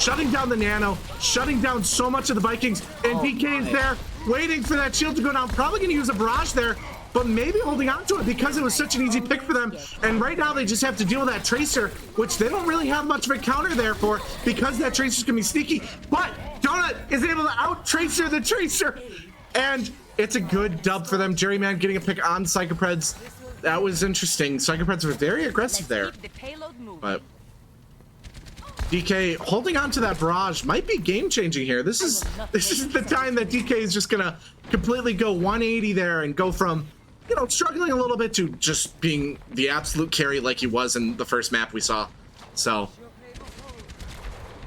S1: Shutting down the nano, shutting down so much of the Vikings, and DK is there waiting for that shield to go down. Probably going to use a barrage there, but maybe holding on to it because it was such an easy pick for them. And right now they just have to deal with that Tracer, which they don't really have much of a counter there for because that Tracer's going to be sneaky. But Donut is able to out-Tracer the Tracer, and it's a good dub for them. Jerry Man getting a pick on Psychopreds. That was interesting. Psychopreds were very aggressive there, but DK holding on to that barrage might be game-changing here. This is the time that DK is just gonna completely go 180 there and go from, you know, struggling a little bit to just being the absolute carry like he was in the first map we saw. So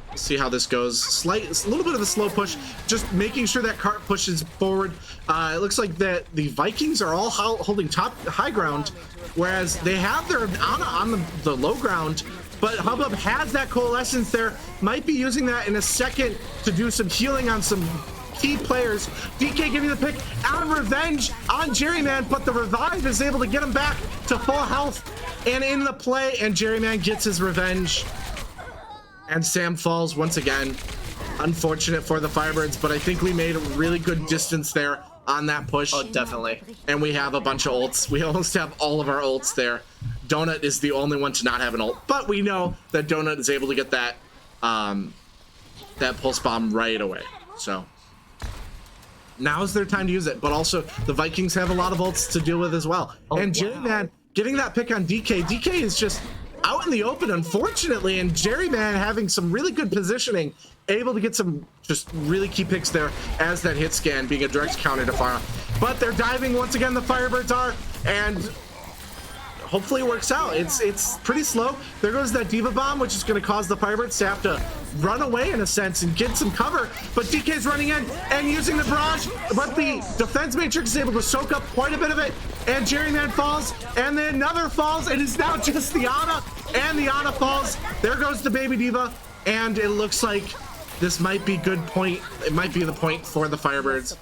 S1: we'll see how this goes. A little bit of a slow push, just making sure that cart pushes forward. It looks like that the Vikings are all holding high ground, whereas they have their on the low ground. But Hubbub has that coalescence there, might be using that in a second to do some healing on some key players. DK giving the pick on revenge on Jerry Man, but the revive is able to get him back to full health and in the play, and Jerry Man gets his revenge. And Sam falls once again. Unfortunate for the Firebirds, but I think we made a really good distance there on that push.
S6: Oh, definitely.
S1: And we have a bunch of ults. We almost have all of our ults there. Donut is the only one to not have an ult, but we know that Donut is able to get that that pulse bomb right away. So now's their time to use it, but also the Vikings have a lot of ults to deal with as well. And Jerry Man getting that pick on DK. DK is just out in the open, unfortunately, and Jerry Man having some really good positioning, able to get some just really key picks there as that hit scan being a direct counter to fire. But they're diving once again, the Firebirds are, and hopefully it works out. It's pretty slow. There goes that Diva Bomb, which is going to cause the Firebirds to have to run away in a sense and get some cover. But DK's running in and using the barrage, but the defense matrix is able to soak up quite a bit of it. And Jerryman falls, and then another falls. It is now just the Ana, and the Ana falls. There goes the baby Diva, and it looks like this might be good point. It might be the point for the Firebirds.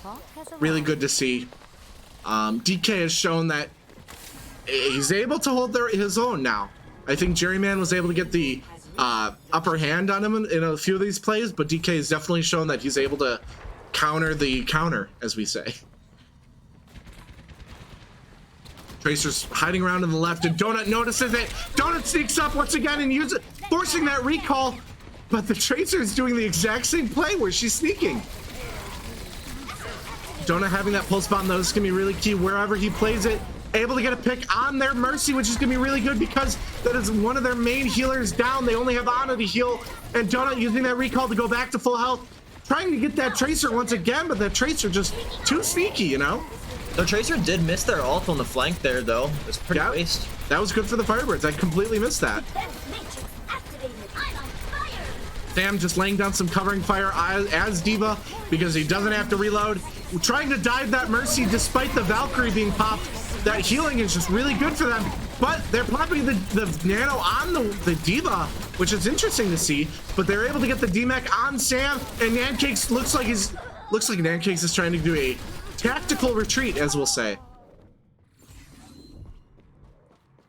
S1: Really good to see. DK has shown that he's able to hold his own now. I think Jerryman was able to get the upper hand on him in a few of these plays, but DK has definitely shown that he's able to counter the counter, as we say. Tracer's hiding around to the left, and Donut notices it. Donut sneaks up once again and uses it, forcing that recall, but the Tracer is doing the exact same play where she's sneaking. Donut having that pulse bomb, though, is going to be really key wherever he plays it. Able to get a pick on their Mercy, which is going to be really good because that is one of their main healers down. They only have Ana to heal, and Donut using that recall to go back to full health. Trying to get that Tracer once again, but that Tracer just too sneaky, you know?
S6: The Tracer did miss their ult on the flank there, though. It's pretty waste.
S1: That was good for the Firebirds. I completely missed that. Sam just laying down some covering fire as Diva because he doesn't have to reload. Trying to dive that Mercy despite the Valkyrie being popped. That healing is just really good for them, but they're popping the nano on the Diva, which is interesting to see, but they're able to get the DMAC on Sam, and Nancakes looks like Nancakes is trying to do a tactical retreat, as we'll say.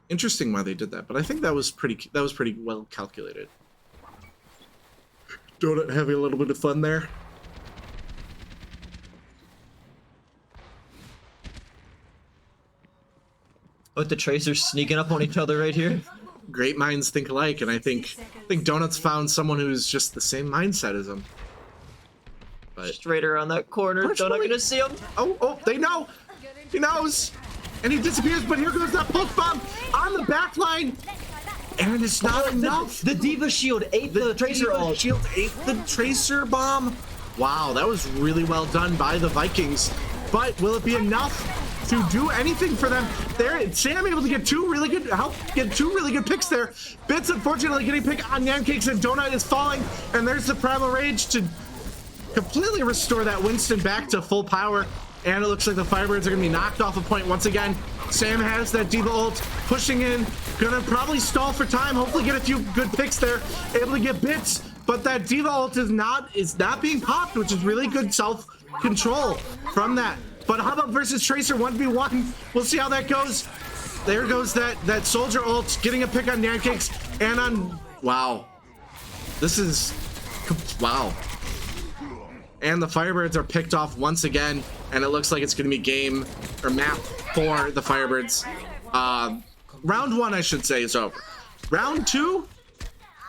S1: Interesting why they did that, but I think that was pretty well calculated. Donut having a little bit of fun there.
S6: With the Tracers sneaking up on each other right here.
S1: Great minds think alike, and I think Donut's found someone who's just the same mindset as him. But
S6: straight around that corner, Donut gonna see him.
S1: Oh, they know. He knows. And he disappears, but here goes that pulse bomb on the back line. And it's not enough.
S6: The Diva shield ate the Tracer ult.
S1: Shield ate the Tracer bomb. Wow, that was really well done by the Vikings. But will it be enough to do anything for them? There, Sam able to get two really good picks there. Bits unfortunately getting picked on Nancakes, and Donut is falling. And there's the Primal Rage to completely restore that Winston back to full power. And it looks like the Firebirds are going to be knocked off a point once again. Sam has that Diva ult, pushing in, gonna probably stall for time, hopefully get a few good picks there, able to get bits, but that Diva ult is not being popped, which is really good self-control from that. But how about versus Tracer 1v1? We'll see how that goes. There goes that Soldier ult, getting a pick on Nancakes, and on, wow. This is, wow. And the Firebirds are picked off once again, and it looks like it's going to be game or map for the Firebirds. Round one, I should say, is over. Round two,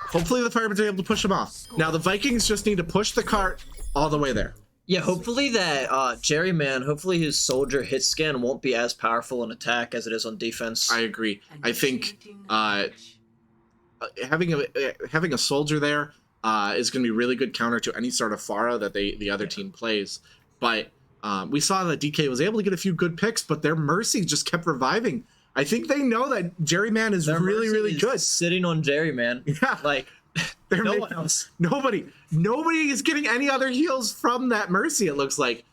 S1: hopefully the Firebirds are able to push them off. Now the Vikings just need to push the cart all the way there.
S6: Yeah, hopefully that Jerryman, hopefully his soldier hit scan won't be as powerful in attack as it is on defense.
S1: I agree. I think having a soldier there is going to be really good counter to any sort of Pharah that the other team plays. But we saw that DK was able to get a few good picks, but their Mercy just kept reviving. I think they know that Jerryman is really good.
S6: Sitting on Jerryman.
S1: Yeah.
S6: Like, no one else.
S1: Nobody is getting any other heals from that Mercy, it looks like.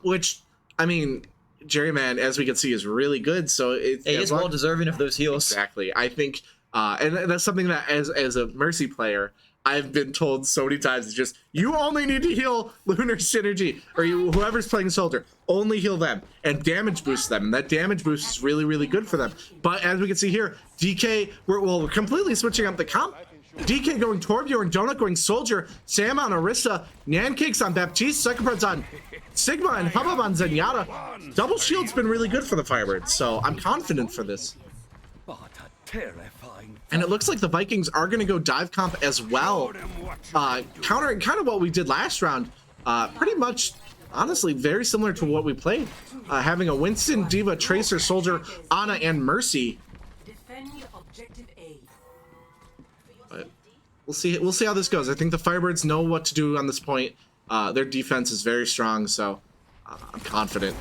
S1: Which, I mean, Jerryman, as we can see, is really good. So he
S6: is well deserving of those heals.
S1: Exactly. I think, and that's something that as a Mercy player, I've been told so many times, it's just, you only need to heal Lunar Synergy, or whoever's playing Soldier, only heal them and damage boost them. And that damage boost is really good for them. But as we can see here, DK, we're completely switching up the comp. DK going Torbjorn, Donut going Soldier, Sam on Orisa, Nancakes on Baptiste, Psychopred's on Sigma, and Hubub on Zenyatta. Double Shield's been really good for the Firebirds, so I'm confident for this. And it looks like the Vikings are going to go dive comp as well, countering kind of what we did last round. Pretty much, honestly, very similar to what we played. Having a Winston, Diva, Tracer, Soldier, Ana, and Mercy.
S3: Defend objective A.
S1: But we'll see how this goes. I think the Firebirds know what to do on this point. Their defense is very strong, so I'm confident.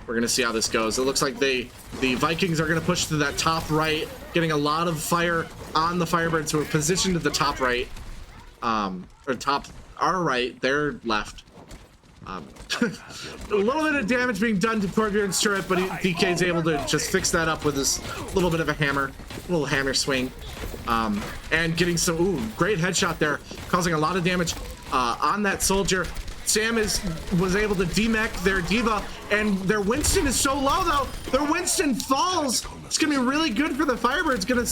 S1: We're gonna see how this goes. It looks like the Vikings are gonna push to that top right, getting a lot of fire on the Firebirds who are positioned at the top right, or top our right, their left. A little bit of damage being done to Torbjorn's turret, but DK is able to just fix that up with this little bit of a hammer, little hammer swing, and getting some great headshot there, causing a lot of damage on that soldier. Sam was able to demech their diva, and their Winston is so low though. Their Winston falls. It's gonna be really good for the Firebirds. Gonna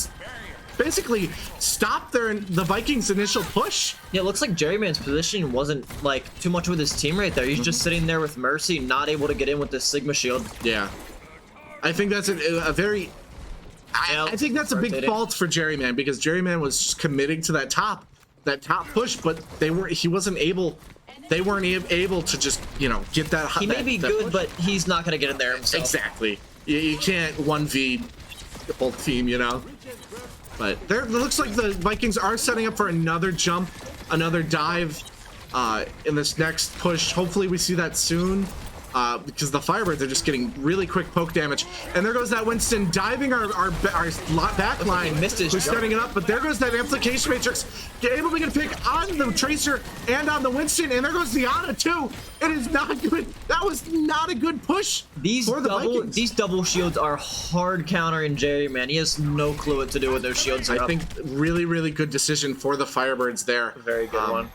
S1: basically stop the Vikings' initial push.
S6: Yeah, it looks like Jerryman's position wasn't like too much with his team right there. He's just sitting there with Mercy, not able to get in with this Sigma shield.
S1: Yeah, I think that's a very. I think that's a big fault for Jerryman, because Jerryman was just committing to that top push, but he wasn't able. They weren't able to just, get that.
S6: He may be good, but he's not gonna get in there himself.
S1: Exactly. You can't 1v the whole team, But it looks like the Vikings are setting up for another jump, another dive in this next push. Hopefully we see that soon, because the Firebirds are just getting really quick poke damage. And there goes that Winston diving our back line.
S6: Missed his
S1: Who's
S6: jump.
S1: setting it up, but there goes that Amplification Matrix. Able to get a pick on the Tracer and on the Winston, and there goes the Ana too. It is not good. That was not a good push for the Vikings.
S6: These double shields are hard countering Jerry, man. He has no clue what to do with those shields.
S1: I think really, really good decision for the Firebirds there.
S6: Very good one.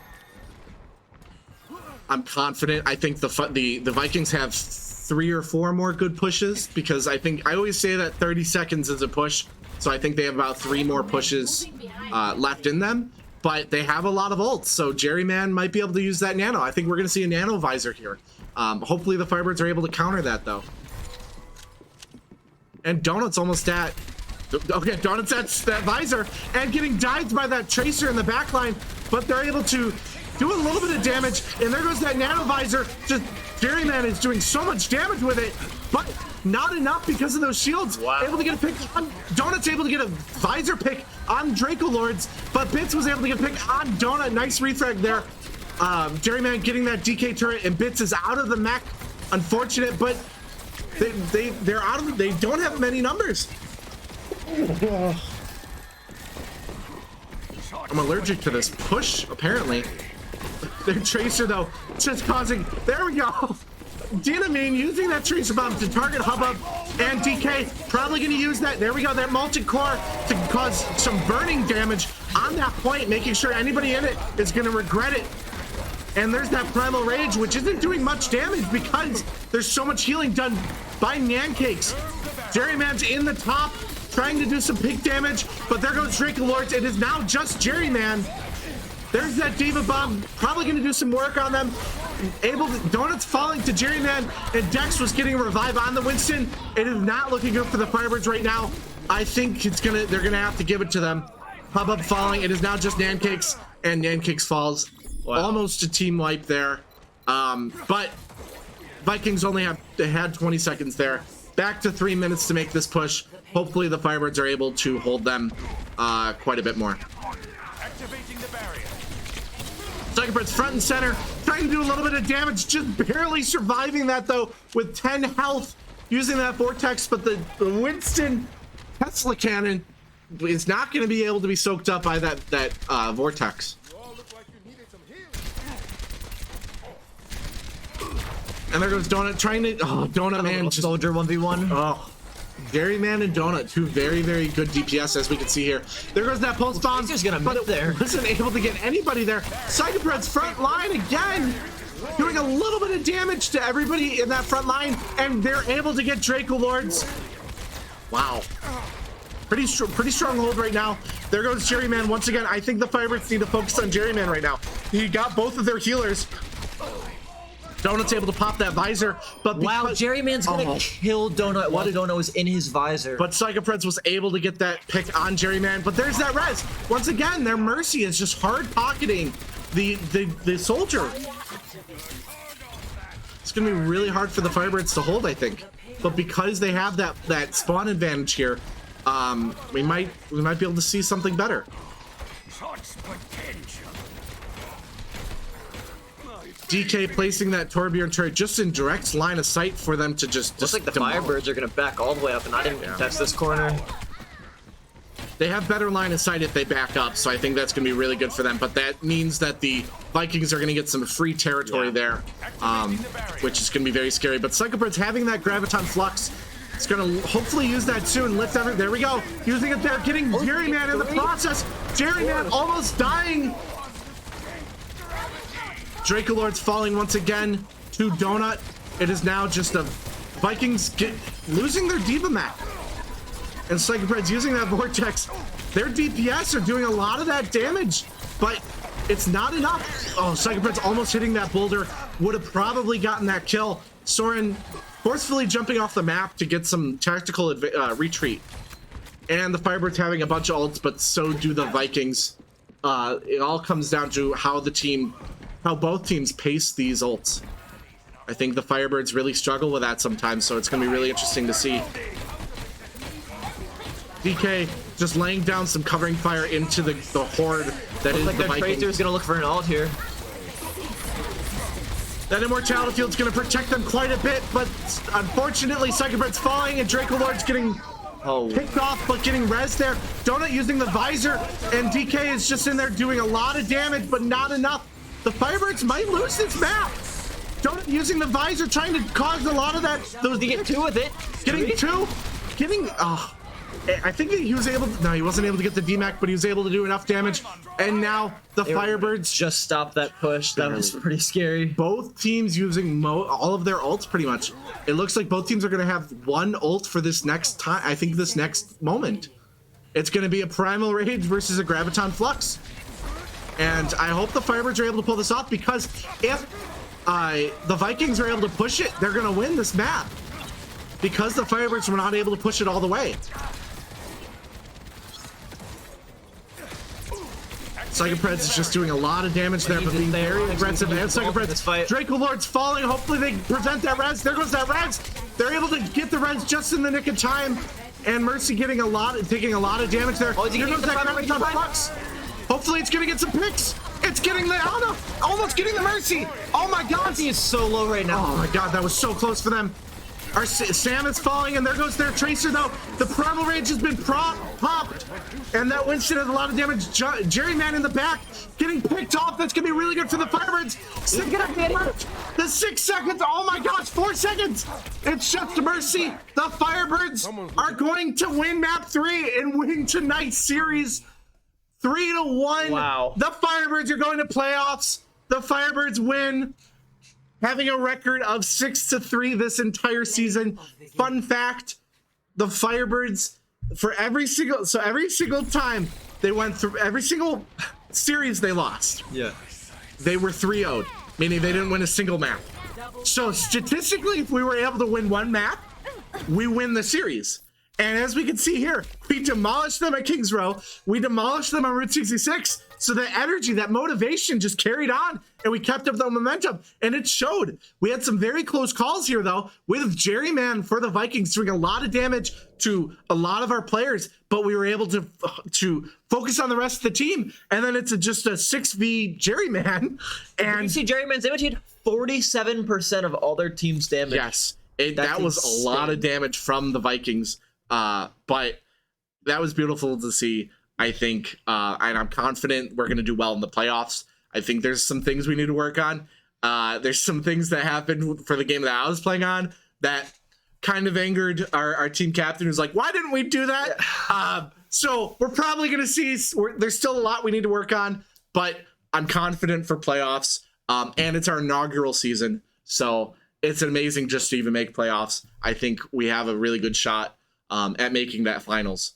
S1: I'm confident. I think the Vikings have 3 or 4 more good pushes, because I always say that 30 seconds is a push. So I think they have about 3 more pushes left in them, but they have a lot of ults. So Jerryman might be able to use that nano. I think we're going to see a nano visor here. Hopefully the Firebirds are able to counter that though. And Donut's almost at. Okay, Donut's at that visor and getting dived by that Tracer in the backline, but they're able to do a little bit of damage, and there goes that nano visor. Just Jerryman is doing so much damage with it, but not enough because of those shields.
S6: Wow.
S1: Able to get a pick on Donut's able to get a visor pick on Draco Lords, but Bits was able to get a pick on Donut. Nice refrag there. Jerryman getting that DK turret, and Bits is out of the mech. Unfortunate, but they're out of. They don't have many numbers. I'm allergic to this push, apparently. Their Tracer, though, just causing... There we go! Dynamine using that Tracer Bomb to target Hubbub, and DK probably going to use that. There we go, that Molten Core to cause some burning damage on that point, making sure anybody in it is going to regret it. And there's that Primal Rage, which isn't doing much damage because there's so much healing done by Nancakes. Jerryman's in the top, trying to do some pink damage, but there goes Draco Lords. It is now just Jerryman. There's that Diva Bomb, probably going to do some work on them. Donuts falling to Jerryman, and Dex was getting a revive on the Winston. It is not looking good for the Firebirds right now. I think they're gonna have to give it to them. Hubbub falling. It is now just Nancakes, and Nancakes falls. Wow. Almost a team wipe there. But Vikings only had 20 seconds there. Back to 3 minutes to make this push. Hopefully the Firebirds are able to hold them quite a bit more.
S7: Activating the barrier.
S1: Firebirds front and center, trying to do a little bit of damage, just barely surviving that though with 10 health, using that vortex, but the Winston Tesla cannon is not going to be able to be soaked up by that vortex.
S7: You all look like you needed some healing.
S1: And there goes Donut trying to. Oh, Donut man, just
S6: Soldier 1v1.
S1: Oh, Jerryman and Donut, two very, very good DPS, as we can see here. There goes that pulse bomb,
S6: Tracer's gonna
S1: but
S6: miss
S1: it
S6: there.
S1: wasn't able to get anybody there. Psychopred's front line again, doing a little bit of damage to everybody in that front line, and they're able to get Draco Lords. Wow. Pretty strong hold right now. There goes Jerryman once again. I think the Firebirds need to focus on Jerryman right now. He got both of their healers. Donut's able to pop that visor, but
S6: Wow, Jerryman's gonna kill Donut while Donut was in his visor.
S1: But Psychopred's was able to get that pick on Jerryman. But there's that res. Once again, their Mercy is just hard pocketing the soldier. It's gonna be really hard for the Firebirds to hold, I think. But because they have that spawn advantage here, we might be able to see something better.
S7: Such potential.
S1: DK placing that Torbjorn turret just in direct line of sight for them to just
S6: Looks like the Firebirds are gonna back all the way up and not even contest this corner.
S1: They have better line of sight if they back up, so I think that's going to be really good for them. But that means that the Vikings are going to get some free territory there, which is going to be very scary. But Psychopirds having that Graviton Flux, it's going to hopefully use that soon. Lift every, there we go. Using it there, getting Jerryman in the process. Jerryman almost dying. Dracolord's falling once again to Donut. It is now just a Vikings losing their Diva map. And Psychopred's using that Vortex. Their DPS are doing a lot of that damage, but it's not enough. Oh, Psychopred's almost hitting that boulder. Would have probably gotten that kill. Soren forcefully jumping off the map to get some tactical retreat. And the Firebirds having a bunch of ults, but so do the Vikings. It all comes down to how both teams pace these ults. I think the Firebirds really struggle with that sometimes, so it's going to be really interesting to see. DK just laying down some covering fire into the horde that is
S6: Like
S1: the
S6: their
S1: Vikings.
S6: Tracer's gonna look for an ult here.
S1: That Immortality Field's going to protect them quite a bit, but unfortunately Psychopred's falling and Dracolord's getting picked off, but getting res there. Donut using the visor, and DK is just in there doing a lot of damage, but not enough. The Firebirds might lose this map. Donut using the visor, trying to cause a lot of that.
S6: Those to get 2 with it.
S1: Getting 2, getting I think he was able to, no, he wasn't able to get the DMAC, but he was able to do enough damage. And now the Firebirds
S6: Just stopped that push. That was pretty scary.
S1: both teams using all of their ults pretty much. It looks like both teams are going to have one ult for this next time. I think this next moment. It's going to be a Primal Rage versus a Graviton Flux. And I hope the Firebirds are able to pull this off, because if the Vikings are able to push it, they're going to win this map. Because the Firebirds were not able to push it all the way. Psychopreds is just doing a lot of damage there, but being very aggressive. And Psychopreds, Dracolord's falling. Hopefully they prevent that res. There goes that res. They're able to get the res just in the nick of time. And Mercy taking a lot of damage there.
S6: Oh,
S1: Here goes that Graviton Flux. Hopefully it's gonna get some picks. It's getting the Ana, almost getting the Mercy. Oh my God,
S6: He is so low right now.
S1: oh my God, that was so close for them. Our Sam is falling, and there goes their Tracer, though. The Primal Rage has been popped, and that Winston has a lot of damage. Jerryman in the back, getting picked off. That's going to be really good for the Firebirds. The 6 seconds, oh my gosh, 4 seconds. It's just a Mercy. The Firebirds are going to win map 3 and win tonight's series 3-1.
S6: Wow.
S1: The Firebirds are going to playoffs. The Firebirds win, having a record of 6-3 this entire season. Fun fact, the Firebirds, for every single time they went through, every single series they lost, they were 3-0'd, meaning they didn't win a single map. So statistically, if we were able to win one map, we win the series. And as we can see here, we demolished them at Kings Row. We demolished them on Route 66. So the energy, that motivation just carried on, and we kept up the momentum, and it showed. We had some very close calls here, though, with Jerryman for the Vikings doing a lot of damage to a lot of our players, but we were able to focus on the rest of the team, and then it's just a 6v Jerryman. And
S6: you see Jerryman's damage, he had 47% of all their team's damage.
S1: yes, that was a lot of damage from the Vikings, but that was beautiful to see. I think, and I'm confident we're going to do well in the playoffs. I think there's some things we need to work on. There's some things that happened for the game that I was playing on that kind of angered our team captain, who's like, why didn't we do that? Yeah. So we're probably going to see, there's still a lot we need to work on, but I'm confident for playoffs. And it's our inaugural season. So it's amazing just to even make playoffs. I think we have a really good shot at making that finals.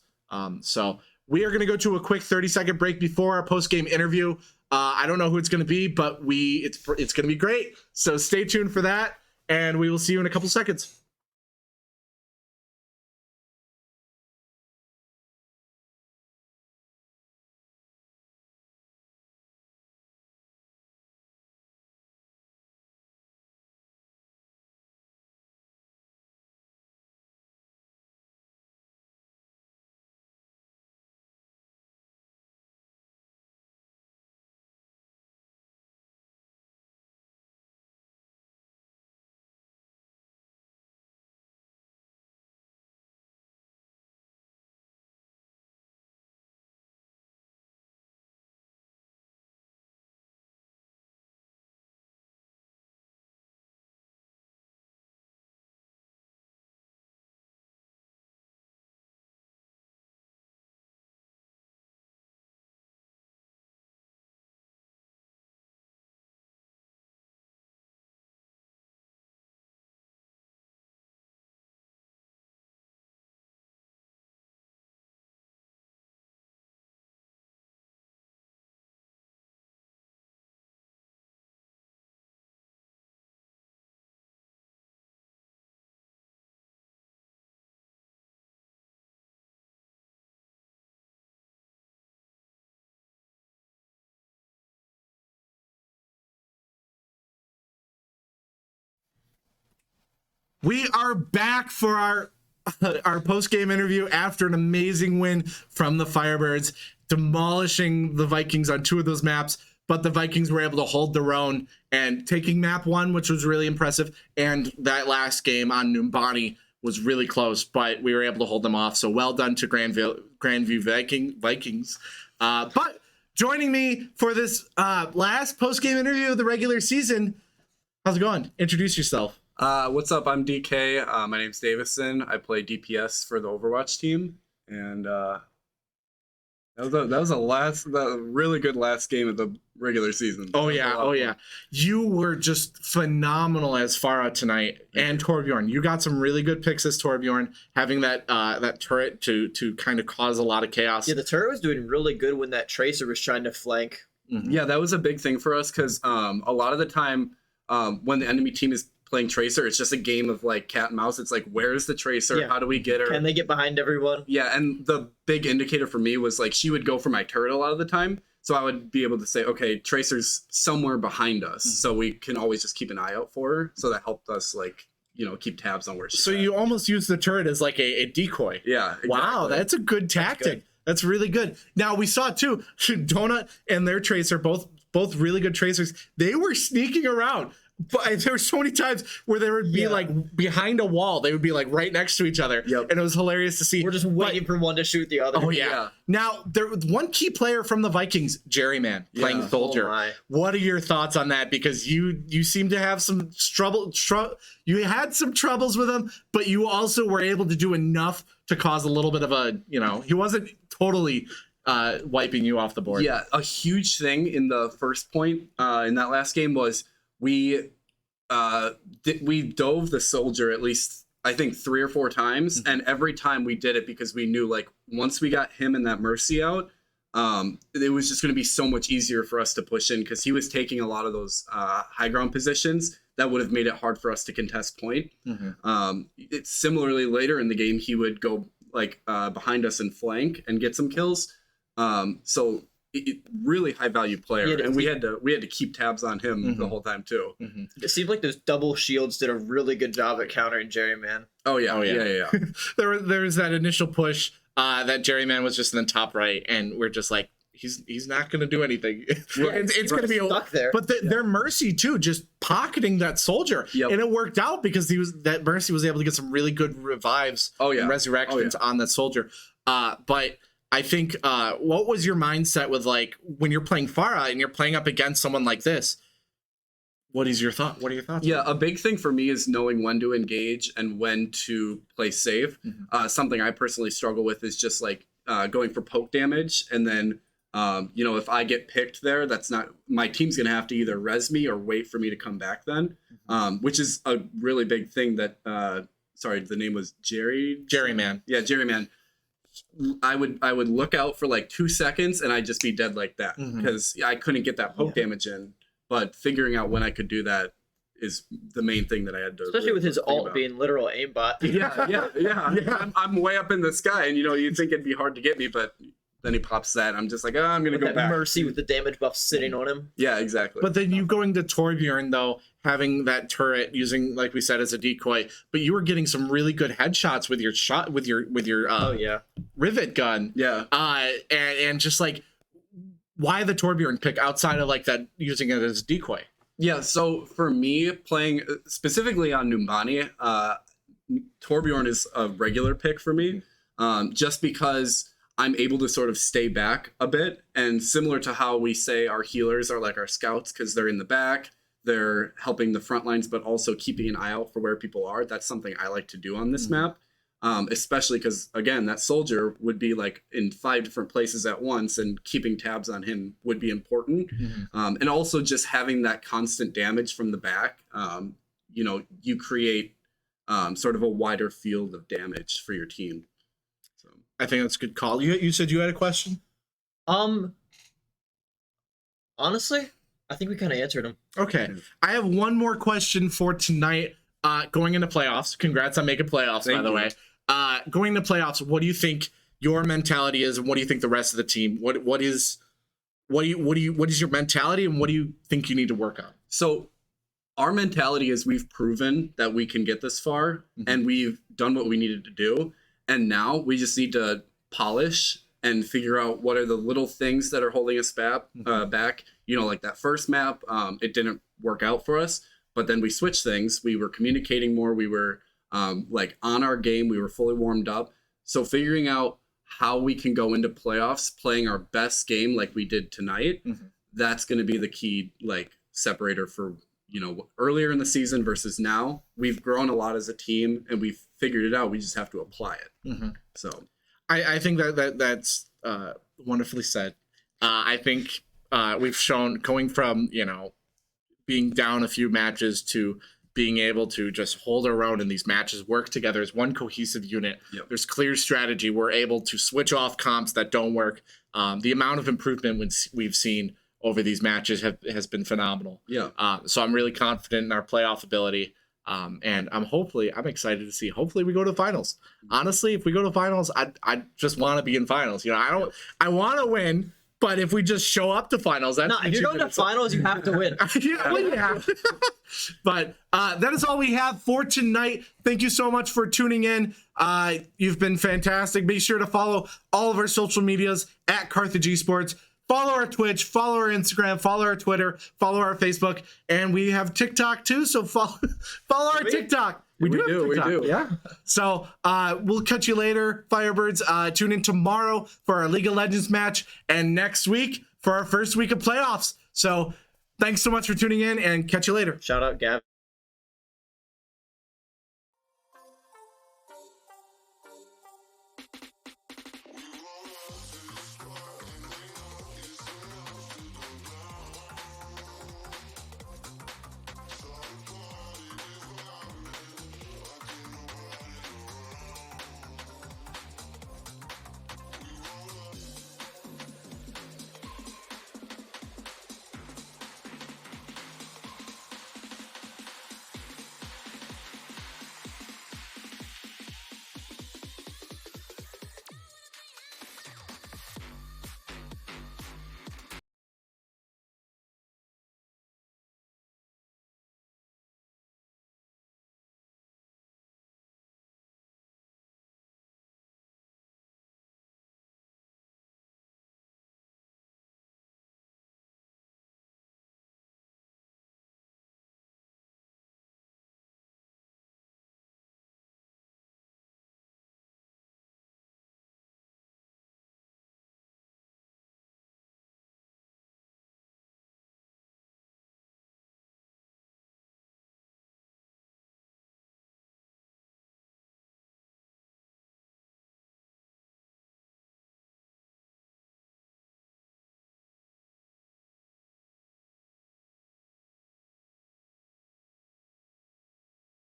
S1: So we are going to go to a quick 30-second break before our post-game interview. I don't know who it's going to be, but it's going to be great. So stay tuned for that, and we will see you in a couple seconds. We are back for our post-game interview after an amazing win from the Firebirds, demolishing the Vikings on 2 of those maps. But the Vikings were able to hold their own and taking map 1, which was really impressive. And that last game on Numbani was really close, but we were able to hold them off. So well done to Grandview Vikings. But joining me for this last post-game interview of the regular season, how's it going? Introduce yourself.
S8: What's up? I'm DK. My name's Davison. I play DPS for the Overwatch team, and that was a really good last game of the regular season.
S1: Oh yeah. You were just phenomenal as Farah tonight, and Torbjorn. You got some really good picks as Torbjorn, having that turret to kind of cause a lot of chaos.
S6: Yeah, the turret was doing really good when that Tracer was trying to flank.
S1: Mm-hmm.
S8: Yeah, that was a big thing for us because a lot of the time when the enemy team is playing Tracer, it's just a game of like cat and mouse. It's like, where's the Tracer?
S6: Yeah.
S8: How do we get her?
S6: Can they get behind everyone?
S8: Yeah, and the big indicator for me was like she would go for my turret a lot of the time. So I would be able to say, okay, Tracer's somewhere behind us.
S1: Mm-hmm.
S8: So we can always just keep an eye out for her. So that helped us keep tabs on where she's
S1: So
S8: at.
S1: you almost used the turret as like a decoy.
S8: Yeah. Exactly.
S1: Wow, that's a good tactic. That's really good. Now we saw too, Donut and their Tracer, both really good Tracers. They were sneaking around. But there were so many times where they would be like behind a wall. They would be like right next to each other.
S8: Yep.
S1: And it was hilarious to see.
S6: We're just waiting for one to shoot the other.
S1: Oh yeah. Now there was one key player from the Vikings, Jerryman, playing
S8: Yeah.
S1: Soldier.
S6: Oh, my.
S1: What are your thoughts on that? Because you seem to have some trouble. You had some troubles with him, but you also were able to do enough to cause a little bit of a, he wasn't totally wiping you off the board.
S8: Yeah, a huge thing in the first point in that last game was we dove the Soldier at least I think 3 or 4 times, and every time we did it because we knew like once we got him and that Mercy out, it was just going to be so much easier for us to push in because he was taking a lot of those high ground positions that would have made it hard for us to contest point. It's similarly later in the game he would go like behind us and flank and get some kills. So really high value player,
S6: Yeah,
S8: and we had to keep tabs on him the whole time too.
S6: It seemed like those double shields did a really good job at countering Jerryman.
S8: Oh yeah.
S1: there was that initial push that Jerryman was just in the top right, and we're just like, he's not going to do anything. It's going to be
S6: stuck there.
S1: But their Mercy too, just pocketing that Soldier,
S8: Yep.
S1: and it worked out because that Mercy was able to get some really good revives and resurrections on that Soldier. But I think what was your mindset with like when you're playing Farah and you're playing up against someone like this? What are your thoughts?
S8: Yeah, a big thing for me is knowing when to engage and when to play safe. Something I personally struggle with is just like going for poke damage, and then if I get picked there, that's not my team's gonna have to either res me or wait for me to come back then, which is a really big thing that sorry, the name was Jerryman. Yeah, Jerryman. I would look out for like 2 seconds and I'd just be dead like that because I couldn't get that poke damage in. But figuring out when I could do that is the main thing that I had to.
S6: Especially with his ult being literal aimbot.
S8: Yeah. I'm way up in the sky, and you'd think it'd be hard to get me, but then he pops that. I'm just like, I'm gonna go
S6: that
S8: back.
S6: Mercy with the damage buff sitting on him.
S8: Yeah, exactly.
S1: But then you going to Torbjorn though, having that turret using, like we said, as a decoy, but you were getting some really good headshots with your shot with your rivet gun.
S8: Yeah.
S1: And just like, why the Torbjorn pick outside of like that using it as a decoy?
S8: Yeah, so for me, playing specifically on Numbani, Torbjorn is a regular pick for me, just because I'm able to sort of stay back a bit. And similar to how we say our healers are like our scouts because they're in the back, they're helping the front lines, but also keeping an eye out for where people are. That's something I like to do on this map, especially because, again, that Soldier would be like in 5 different places at once, and keeping tabs on him would be important. And also just having that constant damage from the back, you create sort of a wider field of damage for your team. So
S1: I think that's a good call. You said you had a question?
S6: Honestly, I think we kind of answered him.
S1: Okay. I have one more question for tonight. Going into playoffs. Congrats on making playoffs, by the way. Going into playoffs, what do you think your mentality is, and what do you think the rest of the team? What is your mentality, and what do you think you need to work on?
S8: So our mentality is we've proven that we can get this far and we've done what we needed to do. And now we just need to polish and figure out what are the little things that are holding us back. You know, like that first map, it didn't work out for us, but then we switched things. We were communicating more. We were like on our game. We were fully warmed up. So figuring out how we can go into playoffs, playing our best game like we did tonight, that's going to be the key, like, separator for, you know, earlier in the season versus now. We've grown a lot as a team and we've figured it out. We just have to apply it. So
S9: I think that's wonderfully said. I think we've shown going from, you know, being down a few matches to being able to just hold our own in these matches, work together as one cohesive unit. There's clear strategy. We're able to switch off comps that don't work. The amount of improvement we've seen over these matches has been phenomenal. So I'm really confident in our playoff ability. And I'm excited to see. Hopefully we go to finals. Honestly, if we go to finals, I just want to be in finals. You know, I want to win, but if we just show up to finals, that's
S6: if you're going to finals, you have to win.
S1: Yeah. But that is all we have for tonight. Thank you so much for tuning in. You've been fantastic. Be sure to follow all of our social medias at Carthage Esports. Follow our Twitch, follow our Instagram, follow our Twitter, follow our Facebook, and we have TikTok too. So follow our TikTok. We do. Yeah. So we'll catch you later, Firebirds. Tune in tomorrow for our League of Legends match, and next week for our first week of playoffs. So thanks so much for tuning in, and catch you later.
S6: Shout out Gavin.